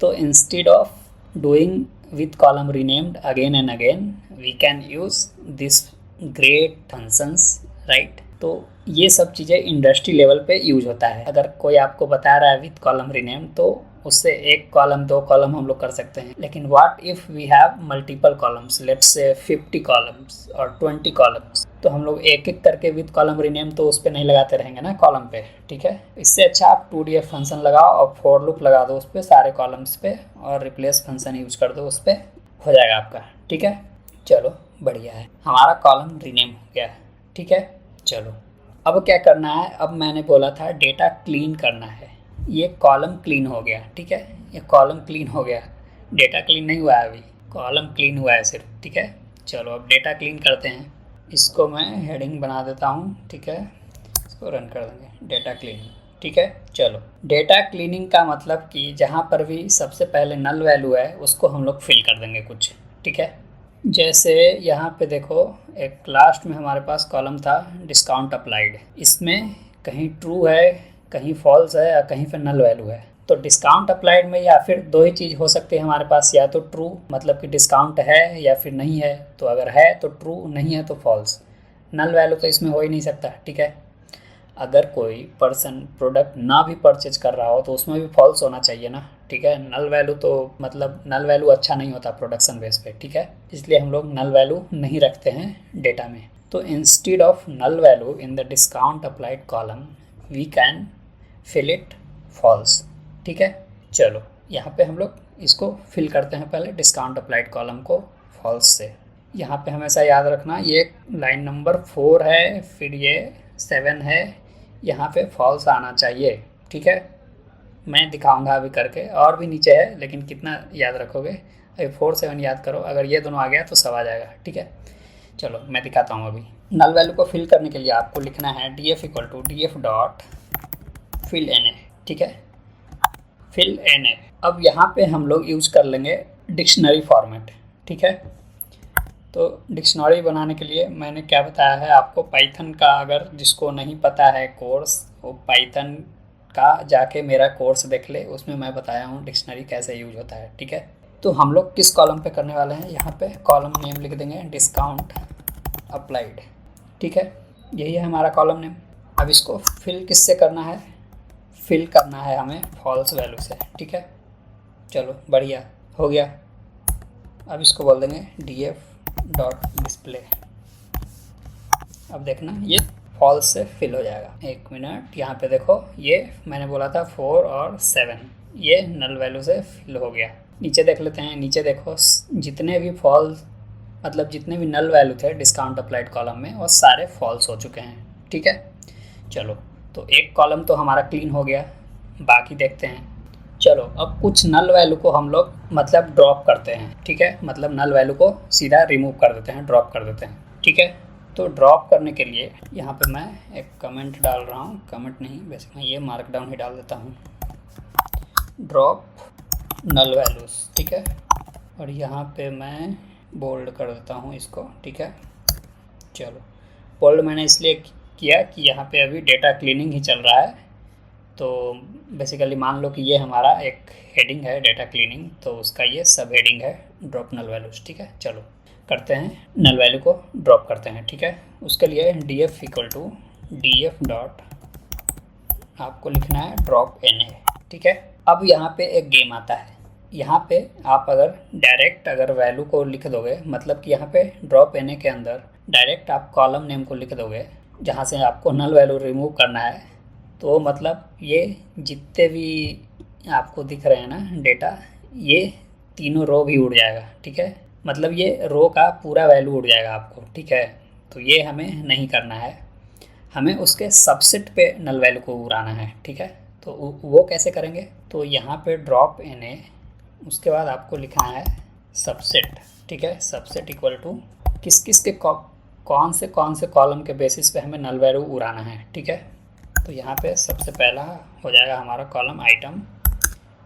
तो instead of doing with column renamed again and again we can use this great functions, right? तो ये सब चीज़ें इंडस्ट्री लेवल पे यूज होता है। अगर कोई आपको बता रहा है विथ कॉलम रीनेम तो उससे एक कॉलम दो कॉलम हम लोग कर सकते हैं, लेकिन what if we have multiple columns, let's say 50 columns और 20 कॉलम्स, तो हम लोग एक एक करके विथ कॉलम रीनेम तो उस पर नहीं लगाते रहेंगे ना कॉलम पे। ठीक है, इससे अच्छा आप 2df फंक्शन लगाओ और फॉर लूप लगा दो उस पर सारे कॉलम्स पे, और रिप्लेस फंक्शन यूज कर दो, उस पर हो जाएगा आपका। ठीक है, चलो बढ़िया है, हमारा कॉलम रीनेम हो गया। ठीक है, चलो अब क्या करना है, अब मैंने बोला था डेटा क्लीन करना है। ये कॉलम क्लीन हो गया। ठीक है, ये कॉलम क्लीन हो गया, डेटा क्लीन नहीं हुआ है अभी, कॉलम क्लीन हुआ है सिर्फ। ठीक है, चलो अब डेटा क्लीन करते हैं। इसको मैं हेडिंग बना देता हूँ। ठीक है, इसको रन कर देंगे, डेटा क्लीनिंग। ठीक है, चलो डेटा क्लीनिंग का मतलब कि जहाँ पर भी सबसे पहले नल वैल्यू है उसको हम लोग फिल कर देंगे कुछ। ठीक है, जैसे यहाँ पे देखो एक लास्ट में हमारे पास कॉलम था डिस्काउंट अप्लाइड, इसमें कहीं ट्रू है कहीं फॉल्स है और कहीं पे नल वैल्यू है। तो डिस्काउंट अप्लाइड में या फिर दो ही चीज़ हो सकती है हमारे पास, या तो ट्रू मतलब कि डिस्काउंट है या फिर नहीं है। तो अगर है तो ट्रू, नहीं है तो फॉल्स। नल वैल्यू तो इसमें हो ही नहीं सकता। ठीक है, अगर कोई पर्सन प्रोडक्ट ना भी परचेज कर रहा हो तो उसमें भी फॉल्स होना चाहिए ना। ठीक है, नल वैल्यू तो मतलब नल वैल्यू अच्छा नहीं होता प्रोडक्शन बेस पे। ठीक है, इसलिए हम लोग नल वैल्यू नहीं रखते हैं डेटा में। तो instead of null value in the discount applied column we can fill it false. ठीक है, चलो यहाँ पे हम लोग इसको फिल करते हैं पहले डिस्काउंट अप्लाइड कॉलम को फॉल्स से। यहाँ पे हमेशा याद रखना ये लाइन नंबर 4 है, फिर ये 7 है, यहाँ पे फॉल्स आना चाहिए। ठीक है, मैं दिखाऊंगा अभी करके, और भी नीचे है लेकिन कितना याद रखोगे, अभी 4 7 याद करो, अगर ये दोनों आ गया तो सब आ जाएगा। ठीक है, चलो मैं दिखाता हूँ। अभी नल वैल्यू को फिल करने के लिए आपको लिखना है df equal to df dot fill na। ठीक है, फिल na। अब यहाँ पे हम लोग यूज कर लेंगे डिक्शनरी फॉर्मेट। ठीक है, तो डिक्शनरी बनाने के लिए मैंने क्या बताया है आपको, पाइथन का अगर जिसको नहीं पता है कोर्स, वो पाइथन का जाके मेरा कोर्स देख ले, उसमें मैं बताया हूँ डिक्शनरी कैसे यूज होता है। ठीक है, तो हम लोग किस कॉलम पे करने वाले हैं, यहाँ पे कॉलम नेम लिख देंगे डिस्काउंट अप्लाइड। ठीक है, यही है हमारा कॉलम नेम। अब इसको फिल किससे करना है, फिल करना है हमें फॉल्स वैल्यू से। ठीक है, चलो बढ़िया हो गया। अब इसको बोल देंगे df डॉट डिस्प्ले। अब देखना ये फॉल्स से फिल हो जाएगा। एक मिनट, यहाँ पे देखो ये मैंने बोला था 4 और 7, ये नल वैल्यू से फिल हो गया। नीचे देख लेते हैं, नीचे देखो जितने भी फॉल्स मतलब जितने भी नल वैल्यू थे डिस्काउंट अप्लाइड कॉलम में वो सारे फॉल्स हो चुके हैं। ठीक है, चलो तो एक कॉलम तो हमारा क्लीन हो गया, बाकी देखते हैं। चलो अब कुछ नल वैल्यू को हम लोग मतलब ड्रॉप करते हैं। ठीक है, मतलब नल वैल्यू को सीधा रिमूव कर देते हैं, ड्रॉप कर देते हैं। ठीक है, तो ड्रॉप करने के लिए यहाँ पे मैं एक कमेंट डाल रहा हूँ, कमेंट नहीं वैसे मैं ये मार्कडाउन ही डाल देता हूँ, ड्रॉप नल वैल्यूज़, ठीक है। और यहाँ पे मैं बोल्ड कर देता हूँ इसको, ठीक है। चलो बोल्ड मैंने इसलिए किया कि यहाँ पे अभी डेटा क्लीनिंग ही चल रहा है, तो बेसिकली मान लो कि ये हमारा एक हेडिंग है डेटा क्लीनिंग, तो उसका ये सब हेडिंग है ड्रॉप नल वैल्यूज़, ठीक है। चलो करते हैं, नल वैल्यू को ड्रॉप करते हैं, ठीक है। उसके लिए df equal to df dot आपको लिखना है ड्रॉप na, ठीक है। अब यहाँ पे एक गेम आता है, यहाँ पे आप अगर वैल्यू को लिख दोगे, मतलब कि यहाँ पे ड्रॉप na के अंदर डायरेक्ट आप कॉलम नेम को लिख दोगे जहाँ से आपको नल वैल्यू रिमूव करना है, तो मतलब ये जितने भी आपको दिख रहे हैं ना डेटा, ये तीनों रो भी उड़ जाएगा, ठीक है। मतलब ये रो का पूरा वैल्यू उड़ जाएगा आपको, ठीक है। तो ये हमें नहीं करना है, हमें उसके सबसेट पे नल वैल्यू को उड़ाना है, ठीक है। तो वो कैसे करेंगे, तो यहाँ पे ड्रॉप na, उसके बाद आपको लिखना है सबसेट, ठीक है। सबसेट इक्वल टू किस किस के कौन से कॉलम के बेसिस पे हमें नल वैल्यू उड़ाना है, ठीक है। तो यहाँ पे सबसे पहला हो जाएगा हमारा कॉलम आइटम,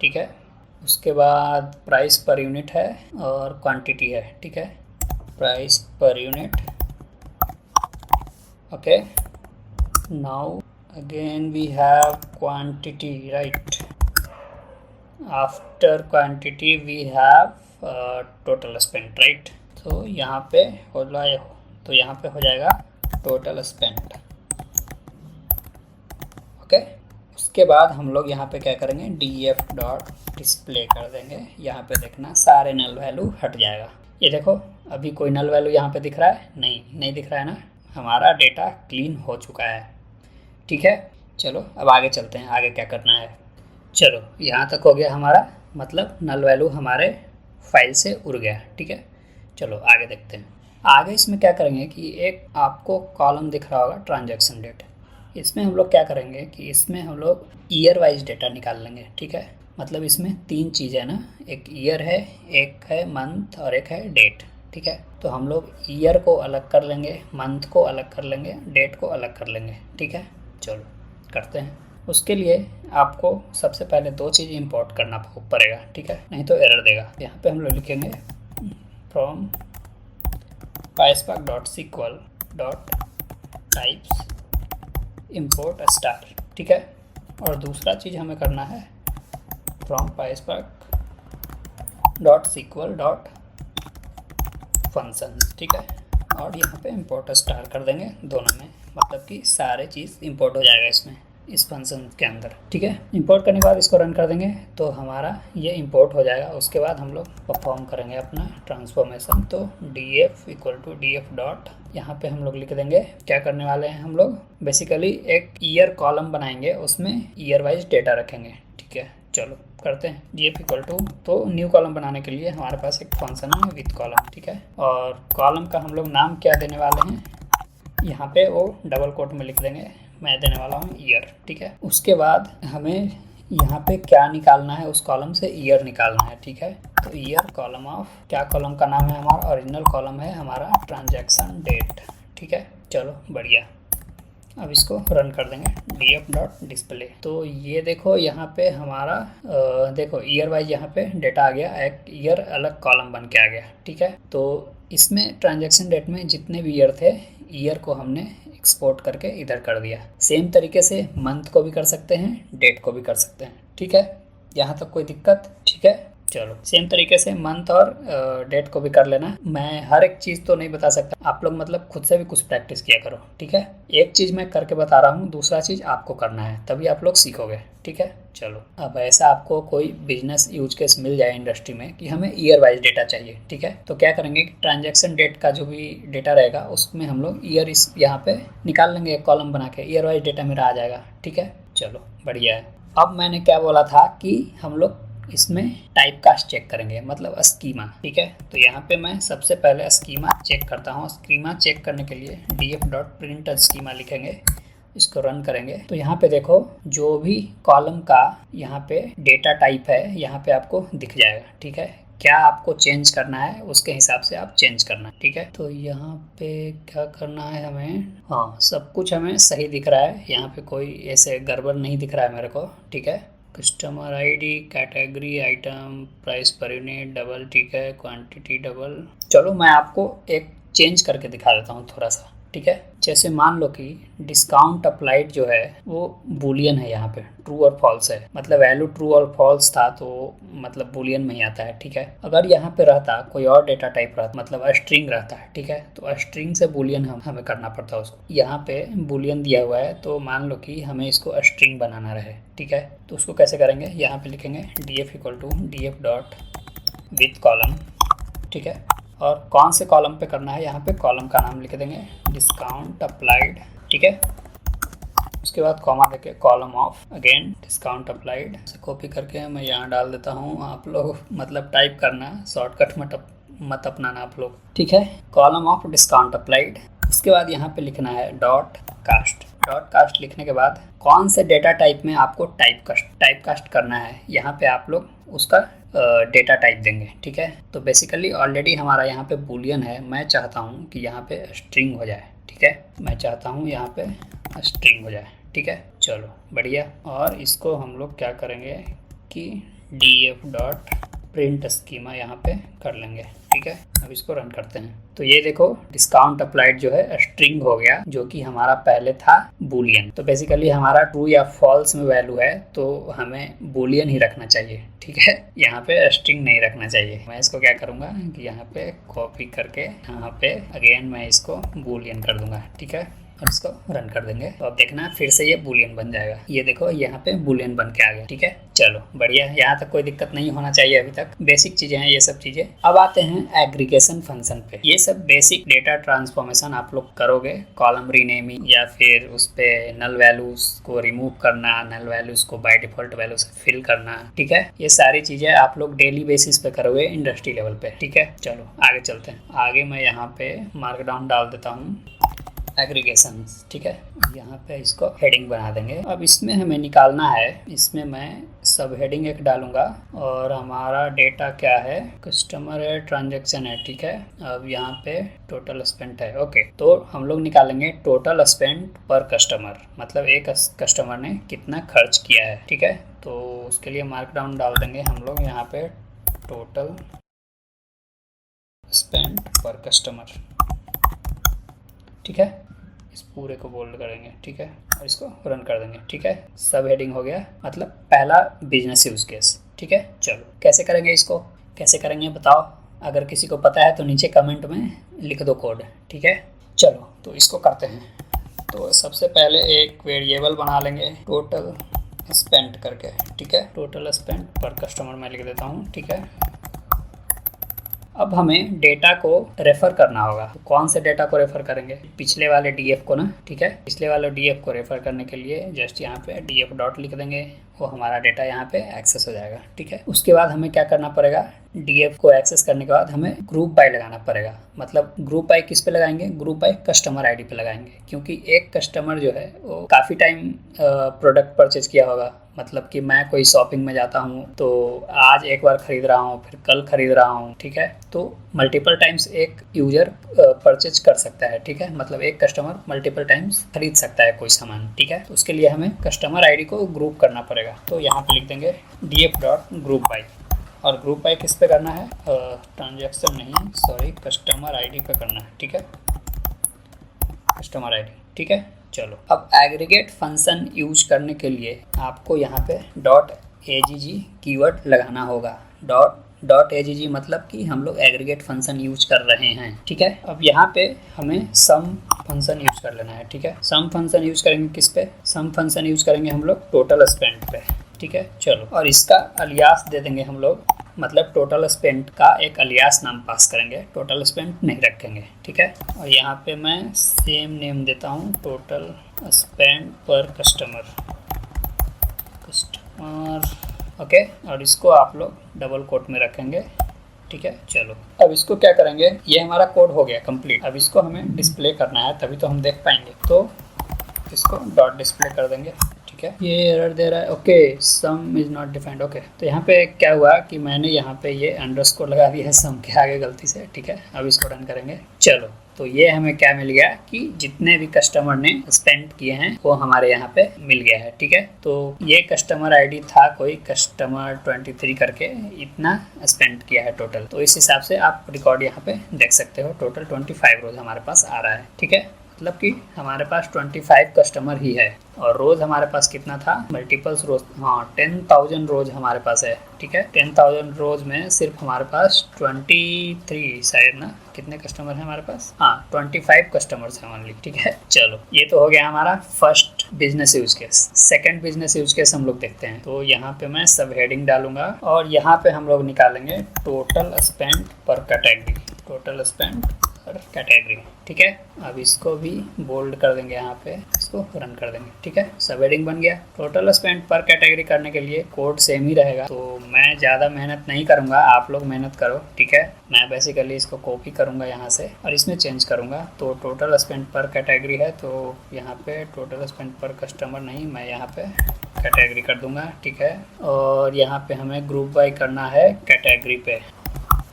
ठीक है। उसके बाद प्राइस पर यूनिट है और क्वांटिटी है, ठीक है। Price per unit, okay. Now again we have quantity, right. After quantity we have total spend, right. तो यहाँ पे हो जाएगा टोटल स्पेंड, ओके। उसके बाद हम लोग यहाँ पे क्या करेंगे, df डॉट डिस्प्ले कर देंगे। यहाँ पे देखना सारे नल वैल्यू हट जाएगा। ये देखो अभी कोई नल वैल्यू यहाँ पे दिख रहा है, नहीं दिख रहा है ना, हमारा डेटा क्लीन हो चुका है, ठीक है। चलो अब आगे चलते हैं, आगे क्या करना है। चलो यहाँ तक हो गया हमारा, मतलब नल वैल्यू हमारे फाइल से उड़ गया, ठीक है। चलो आगे देखते हैं। आगे इसमें क्या करेंगे कि एक आपको कॉलम दिख रहा होगा ट्रांजैक्शन डेट, इसमें हम लोग क्या करेंगे कि इसमें हम लोग ईयर वाइज डेटा निकाल लेंगे, ठीक है। मतलब इसमें 3 चीज़ है ना, एक ईयर है, एक है मंथ और एक है डेट, ठीक है। तो हम लोग ईयर को अलग कर लेंगे, मंथ को अलग कर लेंगे, डेट को अलग कर लेंगे, ठीक है। चलो करते हैं। उसके लिए आपको सबसे पहले 2 चीज़ इंपोर्ट करना पड़ेगा, ठीक है, नहीं तो एरर देगा। यहाँ पे हम लोग लिखेंगे फ्रॉम PySpark.sql.types import स्टार, ठीक है। और दूसरा चीज़ हमें करना है फ्रॉम PySpark.sql.functions, ठीक है। और यहाँ पे import स्टार कर देंगे दोनों में, मतलब कि सारे चीज़ इंपोर्ट हो जाएगा इसमें, इस फंक्शन के अंदर, ठीक है। इंपोर्ट करने के बाद इसको रन कर देंगे तो हमारा ये इंपोर्ट हो जाएगा। उसके बाद हम लोग परफॉर्म करेंगे अपना ट्रांसफॉर्मेशन। तो df equal to df dot, यहाँ पे हम लोग लिख देंगे क्या करने वाले हैं, हम लोग बेसिकली एक ईयर कॉलम बनाएंगे, उसमें ईयर वाइज डेटा रखेंगे, ठीक है। चलो करते हैं। df इक्वल टू, तो न्यू कॉलम बनाने के लिए हमारे पास एक फंक्शन है विथ कॉलम, ठीक है। और कॉलम का हम लोग नाम क्या देने वाले हैं, यहाँ पे वो डबल कोट में लिख देंगे, मैं देने वाला हूँ ईयर, ठीक है। उसके बाद हमें यहाँ पे क्या निकालना है, उस कॉलम से ईयर निकालना है, ठीक है। तो ईयर कॉलम ऑफ, क्या कॉलम का नाम है हमारा, ओरिजिनल कॉलम है हमारा ट्रांजैक्शन डेट, ठीक है। चलो बढ़िया, अब इसको रन कर देंगे df डॉट डिस्प्ले। तो ये देखो यहाँ पे हमारा देखो ईयर वाइज यहाँ पे डेटा आ गया, एक ईयर अलग कॉलम बन के आ गया, ठीक है। तो इसमें ट्रांजैक्शन डेट में जितने भी ईयर थे, ईयर को हमने एक्सपोर्ट करके इधर कर दिया। सेम तरीके से मंथ को भी कर सकते हैं, डेट को भी कर सकते हैं, ठीक है। यहाँ तक कोई दिक्कत, ठीक है। चलो सेम तरीके से मंथ और डेट को भी कर लेना। मैं हर एक चीज़ तो नहीं बता सकता, आप लोग मतलब खुद से भी कुछ प्रैक्टिस किया करो, ठीक है। एक चीज़ मैं करके बता रहा हूँ, दूसरा चीज़ आपको करना है, तभी आप लोग सीखोगे, ठीक है। चलो अब ऐसा आपको कोई बिजनेस यूज केस मिल जाए इंडस्ट्री में कि हमें ईयर वाइज डेटा चाहिए, ठीक है। तो क्या करेंगे कि ट्रांजैक्शन डेट का जो भी डेटा रहेगा उसमें हम लोग ईयर इस यहाँ पे निकाल लेंगे, एक कॉलम बना के ईयर वाइज डेटा मेरा आ जाएगा, ठीक है। चलो बढ़िया है। अब मैंने क्या बोला था कि हम लोग इसमें टाइप कास्ट चेक करेंगे, मतलब स्कीमा, ठीक है। तो यहाँ पे मैं सबसे पहले स्कीमा चेक करता हूँ। स्कीमा चेक करने के लिए df डॉट प्रिंट स्कीमा लिखेंगे, इसको रन करेंगे। तो यहाँ पे देखो जो भी कॉलम का यहाँ पे डेटा टाइप है यहाँ पे आपको दिख जाएगा, ठीक है। क्या आपको चेंज करना है उसके हिसाब से आप चेंज करना है, ठीक है। तो यहाँ पे क्या करना है हमें, हाँ सब कुछ हमें सही दिख रहा है, यहाँ पे कोई ऐसे गड़बड़ नहीं दिख रहा है मेरे को, ठीक है। Customer ID, category, item, price per unit double, ठीक है, क्वांटिटी डबल। चलो मैं आपको एक चेंज करके दिखा देता हूँ थोड़ा सा, ठीक है। जैसे मान लो कि डिस्काउंट अप्लाइड जो है वो बूलियन है, यहाँ पे ट्रू और फॉल्स है, मतलब वैल्यू ट्रू और फॉल्स था तो मतलब बूलियन में ही आता है, ठीक है। अगर यहाँ पे रहता कोई और डेटा टाइप रहता, मतलब स्ट्रिंग रहता है, ठीक है, तो स्ट्रिंग से बूलियन हमें करना पड़ता है उसको। यहाँ पे बूलियन दिया हुआ है तो मान लो कि हमें इसको स्ट्रिंग बनाना रहे, ठीक है। तो उसको कैसे करेंगे, यहाँ पे लिखेंगे df equal to df dot with column, ठीक है। और कौन से कॉलम पे करना है, यहाँ पे कॉलम का नाम लिख देंगे डिस्काउंट अप्लाइड, ठीक है। उसके बाद कॉमा देके column of again discount applied, copy करके मैं यहाँ डाल देता हूँ। आप लोग मतलब टाइप करना, शॉर्टकट मत अपनाना आप लोग, ठीक है। Column of discount applied. उसके बाद यहाँ पे लिखना है डॉट कास्ट। डॉट कास्ट लिखने के बाद कौन से डेटा टाइप में आपको टाइप कास्ट करना है, यहाँ पे आप लोग उसका डेटा टाइप देंगे, ठीक है। तो बेसिकली ऑलरेडी हमारा यहाँ पे बूलियन है, मैं चाहता हूँ कि यहाँ पे स्ट्रिंग हो जाए, ठीक है। मैं चाहता हूँ यहाँ पे स्ट्रिंग हो जाए, ठीक है। चलो बढ़िया। और इसको हम लोग क्या करेंगे कि df डॉट प्रिंट स्कीमा यहाँ पे कर लेंगे, ठीक है। अब इसको रन करते हैं तो ये देखो डिस्काउंट अप्लाइड जो है स्ट्रिंग हो गया, जो कि हमारा पहले था बूलियन। तो बेसिकली हमारा ट्रू या फॉल्स में वैल्यू है तो हमें बूलियन ही रखना चाहिए, ठीक है। यहाँ पे स्ट्रिंग नहीं रखना चाहिए। मैं इसको क्या करूँगा कि यहाँ पे कॉपी करके यहाँ पे अगेन मैं इसको बूलियन कर दूंगा, ठीक है। और इसको रन कर देंगे तो अब देखना फिर से ये बूलियन बन जाएगा। ये देखो यहाँ पे बूलियन बन के आ गया, ठीक है। चलो बढ़िया, यहाँ तक कोई दिक्कत नहीं होना चाहिए अभी तक। बेसिक चीजें हैं ये सब चीजें। अब आते हैं एग्रीगेशन फंक्शन पे। ये सब बेसिक डेटा ट्रांसफॉर्मेशन आप लोग करोगे, कॉलम रीनेमिंग या फिर उस पे नल वैल्यूज को रिमूव करना, नल वैल्यूज को बाय डिफॉल्ट वैल्यू से फिल करना, ठीक है। ये सारी चीजें आप लोग डेली बेसिस पे करोगे इंडस्ट्री लेवल पे, ठीक है। चलो आगे चलते हैं। आगे मैं यहाँ पे मार्कडाउन डाल देता हूँ एग्रीगेशन, ठीक है। यहाँ पे इसको हेडिंग बना देंगे। अब इसमें हमें निकालना है, इसमें मैं सब हेडिंग एक डालूंगा और हमारा डेटा क्या है, कस्टमर है, ट्रांजैक्शन है, ठीक है। अब यहाँ पे टोटल स्पेंड है, ओके। तो हम लोग निकालेंगे टोटल स्पेंड पर कस्टमर, मतलब एक कस्टमर ने कितना खर्च किया है, ठीक है। तो उसके लिए मार्कडाउन डाल देंगे हम लोग यहाँ पे टोटल स्पेंड पर कस्टमर, ठीक है। इस पूरे को बोल्ड करेंगे, ठीक है, और इसको रन कर देंगे, ठीक है। सब हेडिंग हो गया, मतलब पहला बिजनेस यूज केस, ठीक है। चलो कैसे करेंगे, इसको कैसे करेंगे बताओ। अगर किसी को पता है तो नीचे कमेंट में लिख दो कोड, ठीक है। चलो तो इसको करते हैं। तो सबसे पहले एक वेरिएबल बना लेंगे टोटल स्पेंड करके, ठीक है। टोटल स्पेंड पर कस्टमर मैं लिख देता हूँ, ठीक है। अब हमें डेटा को रेफर करना होगा। तो कौन से डेटा को रेफर करेंगे, पिछले वाले डीएफ को ना, ठीक है। पिछले वाले डीएफ को रेफर करने के लिए जस्ट यहाँ पे डीएफ डॉट लिख देंगे, वो हमारा डेटा यहाँ पे एक्सेस हो जाएगा, ठीक है। उसके बाद हमें क्या करना पड़ेगा, डीएफ को एक्सेस करने के बाद हमें ग्रुप बाय लगाना पड़ेगा। मतलब ग्रुप बाय किस पे लगाएंगे, ग्रुप बाय कस्टमर आईडी पे लगाएंगे, क्योंकि एक कस्टमर जो है वो काफ़ी टाइम प्रोडक्ट परचेज किया होगा। मतलब कि मैं कोई शॉपिंग में जाता हूँ तो आज एक बार खरीद रहा हूँ, फिर कल खरीद रहा हूँ, ठीक है। तो मल्टीपल टाइम्स एक यूजर परचेज कर सकता है, ठीक है। मतलब एक कस्टमर मल्टीपल टाइम्स खरीद सकता है कोई सामान, ठीक है। तो उसके लिए हमें कस्टमर आईडी को ग्रुप करना पड़ेगा। तो यहाँ पे लिख देंगे df डॉट ग्रुप बाय, और ग्रुप बाय किस पे करना है, ट्रांजैक्शन नहीं सॉरी कस्टमर आईडी पे करना है, ठीक है। कस्टमर आईडी, ठीक है। चलो अब एग्रीगेट फंक्शन यूज करने के लिए आपको यहाँ पे डॉट agg कीवर्ड लगाना होगा। डॉट agg मतलब कि हम लोग एग्रीगेट फंक्शन यूज कर रहे हैं, ठीक है। अब यहाँ पे हमें सम फंक्शन यूज कर लेना है, ठीक है। सम फंक्शन यूज करेंगे किस पे, सम फंक्शन यूज करेंगे हम लोग टोटल स्पेंड पे, ठीक है। चलो और इसका अलियास दे देंगे हम लोग, मतलब टोटल स्पेंड का एक अलियास नाम पास करेंगे, टोटल स्पेंड नहीं रखेंगे, ठीक है। और यहाँ पे मैं सेम नेम देता हूँ टोटल स्पेंड पर कस्टमर, ओके। और इसको आप लोग डबल कोट में रखेंगे, ठीक है। चलो अब इसको क्या करेंगे, ये हमारा कोड हो गया कंप्लीट। अब इसको हमें डिस्प्ले करना है, तभी तो हम देख पाएंगे। तो इसको डॉट डिस्प्ले कर देंगे, ठीक है। ये एरर दे रहा है, okay some is not defined, okay. तो यहाँ पे क्या हुआ कि मैंने यहाँ पे ये अंडरस्कोर लगा दिया है सम के आगे गलती से, ठीक है। अब इसको रन करेंगे, चलो। तो ये हमें क्या मिल गया कि जितने भी कस्टमर ने स्पेंड किए हैं वो हमारे यहाँ पे मिल गया है, ठीक है। तो ये कस्टमर आईडी था कोई कस्टमर 23 करके, इतना स्पेंड किया है टोटल। तो इस हिसाब से आप रिकॉर्ड यहाँ पे देख सकते हो, टोटल 25 रोज हमारे पास आ रहा है, ठीक है। मतलब कि हमारे पास 25 कस्टमर ही है और रोज हमारे पास कितना था, मल्टीपल्स रोज, हाँ 10,000 रोज हमारे पास है, ठीक है। 10,000 रोज में सिर्फ हमारे पास 23 शायद ना, कितने कस्टमर है हमारे पास, हाँ 25 कस्टमर्स हैं ओनली, ठीक है। चलो ये तो हो गया हमारा first business use case. Second business use case हम लोग देखते हैं। तो यहाँ पे मैं सब हेडिंग डालूंगा और यहाँ पे हम लोग निकालेंगे टोटल स्पेंड पर कैटेगरी, टोटल स्पेंड कैटेगरी, ठीक है। अब इसको भी बोल्ड कर देंगे, यहाँ पे इसको रन कर देंगे, ठीक है। सब हेडिंग बन गया। टोटल स्पेंड पर कैटेगरी करने के लिए कोड सेम ही रहेगा, तो मैं ज़्यादा मेहनत नहीं करूँगा, आप लोग मेहनत करो, ठीक है। मैं बेसिकली इसको कॉपी करूँगा यहाँ से और इसमें चेंज करूँगा। तो टोटल स्पेंड पर कैटेगरी है, तो यहाँ पे टोटल स्पेंड पर कस्टमर नहीं, मैं यहाँ पे कैटेगरी कर दूँगा, ठीक है। और यहाँ पे हमें ग्रुप बाई करना है कैटेगरी पे,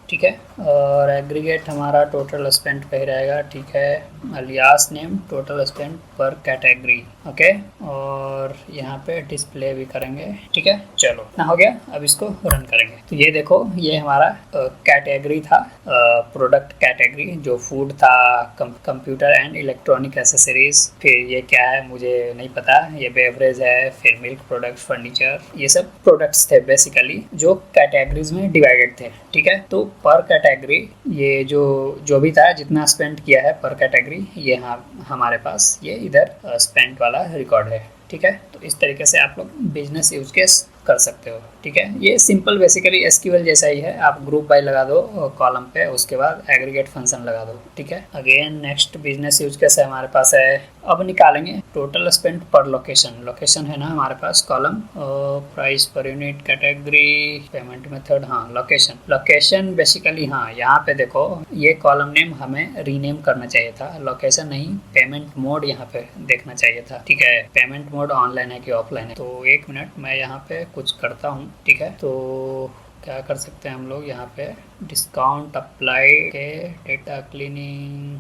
ठीक है। और एग्रीगेट हमारा टोटल स्पेंड पे ही रहेगा, ठीक है। अलियास नेम टोटल स्पेंड पर कैटेगरी, ओके। और यहाँ पे डिस्प्ले भी करेंगे, ठीक है। चलो ना हो गया, अब इसको रन करेंगे। तो ये देखो, ये हमारा कैटेगरी था, प्रोडक्ट कैटेगरी, जो फूड था, कंप्यूटर एंड इलेक्ट्रॉनिक एसेसरीज, फिर ये क्या है मुझे नहीं पता, ये बेवरेज है, फिर मिल्क प्रोडक्ट्स, फर्नीचर, ये सब प्रोडक्ट्स थे बेसिकली जो कैटेगरीज में डिवाइडेड थे, ठीक है। तो पर कैटेगरी ये जो भी था, जितना स्पेंड किया है पर कैटेगरी, ये हमारे पास ये इधर स्पेंड वाला रिकॉर्ड है, ठीक है। तो इस तरीके से आप लोग बिजनेस यूज केस कर सकते हो, ठीक है। ये सिंपल बेसिकली एसक्यूएल जैसा ही है, आप ग्रुप बाय लगा दो कॉलम पे, उसके बाद एग्रीगेट फंक्शन लगा दो, ठीक है। Again next business use case है हमारे पास है, अब निकालेंगे total spend per location. Location है ना हमारे पास column, price per unit, category, payment method, हाँ लोकेशन। लोकेशन बेसिकली हाँ यहाँ पे देखो, ये कॉलम नेम हमें रीनेम करना चाहिए था, लोकेशन नहीं, पेमेंट मोड यहाँ पे देखना चाहिए था, ठीक है। पेमेंट मोड ऑनलाइन है कि ऑफलाइन है। तो एक मिनट मैं यहाँ पे कुछ करता हूँ, ठीक है। तो क्या कर सकते हैं हम लोग, यहाँ पे डिस्काउंट अप्लाई के डेटा क्लीनिंग,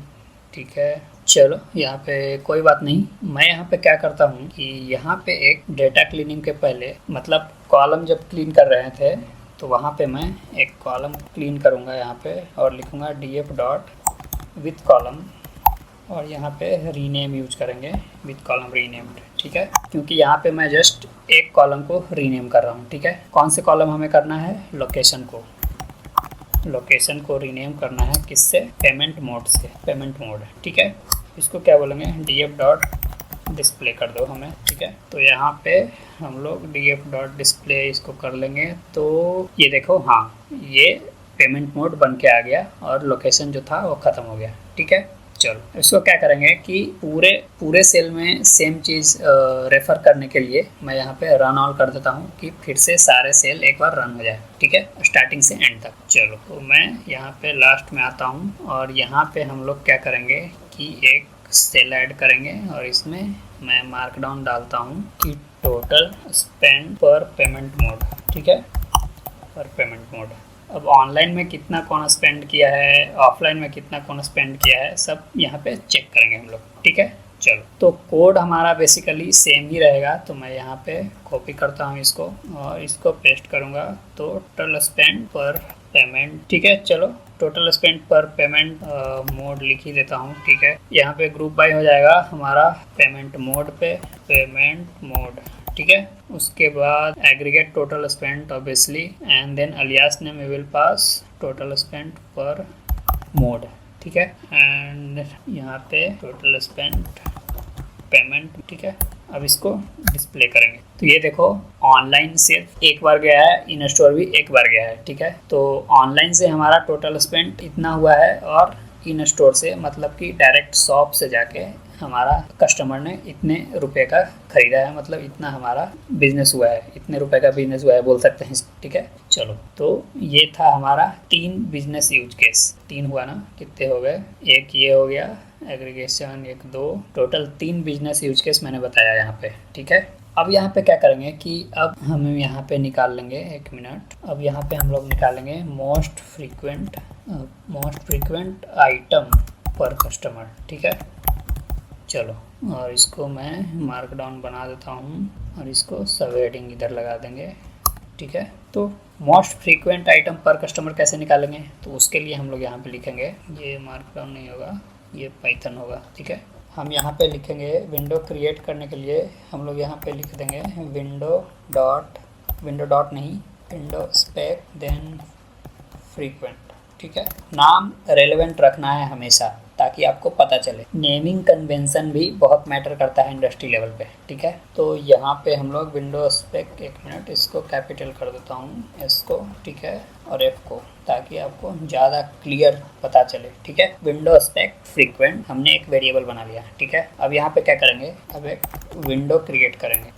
ठीक है। चलो यहाँ पे कोई बात नहीं, मैं यहाँ पे क्या करता हूँ कि यहाँ पे एक डेटा क्लीनिंग के पहले, मतलब कॉलम जब क्लीन कर रहे थे तो वहाँ पे मैं एक कॉलम क्लीन करूँगा यहाँ पे और लिखूँगा df डॉट विथ कॉलम, और यहाँ पे रीनेम यूज करेंगे, विथ कॉलम रीनेम्ड, ठीक है। क्योंकि यहाँ पे मैं जस्ट एक कॉलम को रीनेम कर रहा हूँ, ठीक है। कौन से कॉलम हमें करना है, लोकेशन को, लोकेशन को रीनेम करना है किससे, पेमेंट मोड से, पेमेंट मोड, ठीक है। इसको क्या बोलेंगे, df डॉट डिस्प्ले कर दो हमें, ठीक है। तो यहाँ पे हम लोग df डॉट डिस्प्ले इसको कर लेंगे। तो ये देखो, हाँ ये पेमेंट मोड बन के आ गया और लोकेशन जो था वो ख़त्म हो गया, ठीक है। चलो इसको क्या करेंगे कि पूरे सेल में सेम चीज़ रेफर करने के लिए मैं यहाँ पे रन ऑल कर देता हूँ कि फिर से सारे सेल एक बार रन हो जाए, ठीक है, स्टार्टिंग से एंड तक। चलो तो मैं यहाँ पे लास्ट में आता हूँ और यहाँ पे हम लोग क्या करेंगे कि एक सेल ऐड करेंगे और इसमें मैं मार्क डाउन डालता हूँ कि टोटल स्पेंड पर पेमेंट मोड, ठीक है, पर पेमेंट मोड। अब ऑनलाइन में कितना कौन स्पेंड किया है, ऑफलाइन में कितना कौन स्पेंड किया है, सब यहाँ पे चेक करेंगे हम लोग, ठीक है। चलो तो कोड हमारा बेसिकली सेम ही रहेगा, तो मैं यहाँ पे कॉपी करता हूँ इसको और इसको पेस्ट करूँगा। तो टोटल स्पेंड पर पेमेंट, ठीक है। चलो टोटल स्पेंड पर पेमेंट मोड लिख ही देता हूँ, ठीक है। यहाँ पे ग्रुप बाय हो जाएगा हमारा पेमेंट मोड पे, पेमेंट मोड, ठीक है। उसके बाद aggregate total spend obviously and then alias name we will pass total spend per mode, ठीक है। एंड यहाँ पे टोटल स्पेंड पेमेंट, ठीक है। अब इसको डिस्प्ले करेंगे। तो ये देखो, ऑनलाइन सिर्फ एक बार गया है, इन स्टोर भी एक बार गया है, ठीक है। तो ऑनलाइन से हमारा टोटल स्पेंड इतना हुआ है और इन स्टोर से मतलब कि डायरेक्ट शॉप से जाके हमारा कस्टमर ने इतने रुपए का खरीदा है, मतलब इतना हमारा बिजनेस हुआ है, इतने रुपए का बिजनेस हुआ है बोल सकते हैं, ठीक है। चलो, तो ये था हमारा 3 बिजनेस यूज केस। 3 हुआ ना, कितने हो गए, एक ये हो गया aggregation, 1 2, total 3 business use case मैंने बताया यहाँ पे, ठीक है। अब यहाँ पे क्या करेंगे कि अब हम यहाँ पे निकाल लेंगे, 1 मिनट, अब यहाँ पे हम लोग निकालेंगे मोस्ट फ्रीक्वेंट आइटम पर कस्टमर, ठीक है। चलो, और इसको मैं मार्क डाउन बना देता हूँ और इसको सब हेडिंग इधर लगा देंगे, ठीक है। तो मोस्ट फ्रीक्वेंट आइटम पर कस्टमर कैसे निकालेंगे, तो उसके लिए हम लोग यहाँ पे लिखेंगे, ये मार्क डाउन नहीं होगा, ये पाइथन होगा, ठीक है। हम यहाँ पे लिखेंगे विंडो क्रिएट करने के लिए हम लोग यहाँ पे लिख देंगे विंडो स्पेक देन फ्रीक्वेंट, ठीक है। नाम रेलेवेंट रखना है हमेशा, ताकि आपको पता चले। नेमिंग कन्वेंशन भी बहुत मैटर करता है इंडस्ट्री लेवल पे, ठीक है। तो यहाँ पे हम लोग विंडो स्पेक, 1 मिनट, इसको कैपिटल कर देता हूँ, इसको, ठीक है, और F को, ताकि आपको ज़्यादा क्लियर पता चले, ठीक है। विंडो स्पेक फ्रीक्वेंट हमने एक वेरिएबल बना लिया, ठीक है। अब यहाँ पे क्या करेंगे, अब एक विंडो क्रिएट करेंगे,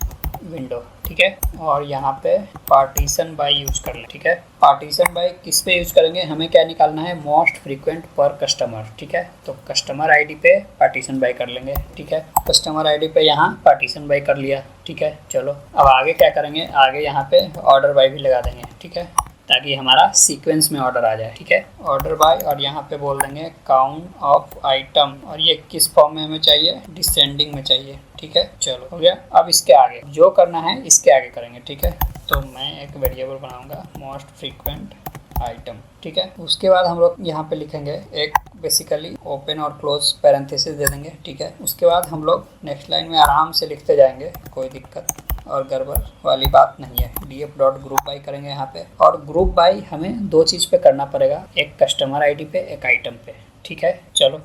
विंडो, ठीक है, और यहाँ पे पार्टीशन बाय यूज कर लें, ठीक है। पार्टीशन बाय किस पे यूज करेंगे, हमें क्या निकालना है, मोस्ट फ्रीक्वेंट पर कस्टमर, ठीक है। तो कस्टमर आईडी पे पार्टीशन बाय कर लेंगे, ठीक है। कस्टमर आईडी पे यहाँ पार्टीशन बाय कर लिया, ठीक है। चलो, अब आगे क्या करेंगे, आगे यहाँ पे ऑर्डर बाय भी लगा देंगे, ठीक है, ताकि हमारा सीक्वेंस में ऑर्डर आ जाए, ठीक है। ऑर्डर बाय, और यहाँ पे बोल देंगे काउंट ऑफ आइटम, और ये किस फॉर्म में हमें चाहिए, डिसेंडिंग में चाहिए, ठीक है। चलो, हो गया। अब इसके आगे जो करना है इसके आगे करेंगे, ठीक है। तो मैं एक वेरिएबल बनाऊंगा मोस्ट फ्रीक्वेंट आइटम, ठीक है। उसके बाद हम लोग यहाँ पे लिखेंगे एक बेसिकली ओपन और क्लोज पैरेंथेसिस दे देंगे, ठीक है। उसके बाद हम लोग नेक्स्ट लाइन में आराम से लिखते जाएंगे, कोई दिक्कत और गड़बड़ वाली बात नहीं है। df.group by करेंगे यहाँ पे, और ग्रुप बाय हमें 2 चीज़ पे करना पड़ेगा, एक कस्टमर आईडी पे, एक आइटम पे, ठीक है। चलो,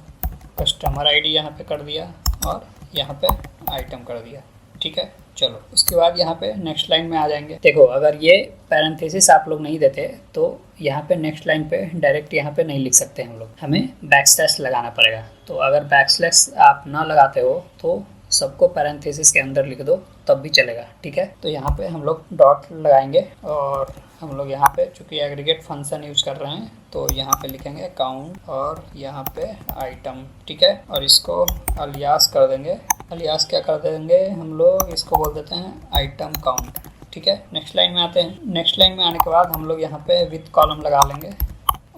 कस्टमर आईडी यहाँ पे कर दिया और यहाँ पे आइटम कर दिया, ठीक है। चलो, उसके बाद यहाँ पे नेक्स्ट लाइन में आ जाएंगे। देखो, अगर ये पैरेंथेसिस आप लोग नहीं देते तो यहाँ पे नेक्स्ट लाइन पे डायरेक्ट यहाँ पे नहीं लिख सकते हम लोग, हमें बैकस्लैश लगाना पड़ेगा। तो अगर बैकस्लैश आप ना लगाते हो तो सबको पैरेंथेसिस के अंदर लिख दो, तब भी चलेगा, ठीक है। तो यहाँ पे हम लोग डॉट लगाएंगे, और हम लोग यहाँ पे चूँकि एग्रीगेट फंक्शन यूज कर रहे हैं तो यहाँ पे लिखेंगे काउंट और यहाँ पे आइटम, ठीक है। और इसको अलियास कर देंगे, अलियास क्या कर देंगे हम लोग, इसको बोल देते हैं आइटम काउंट, ठीक है। नेक्स्ट लाइन में आते हैं। नेक्स्ट लाइन में आने के बाद हम लोग यहाँ पे विथ कॉलम लगा लेंगे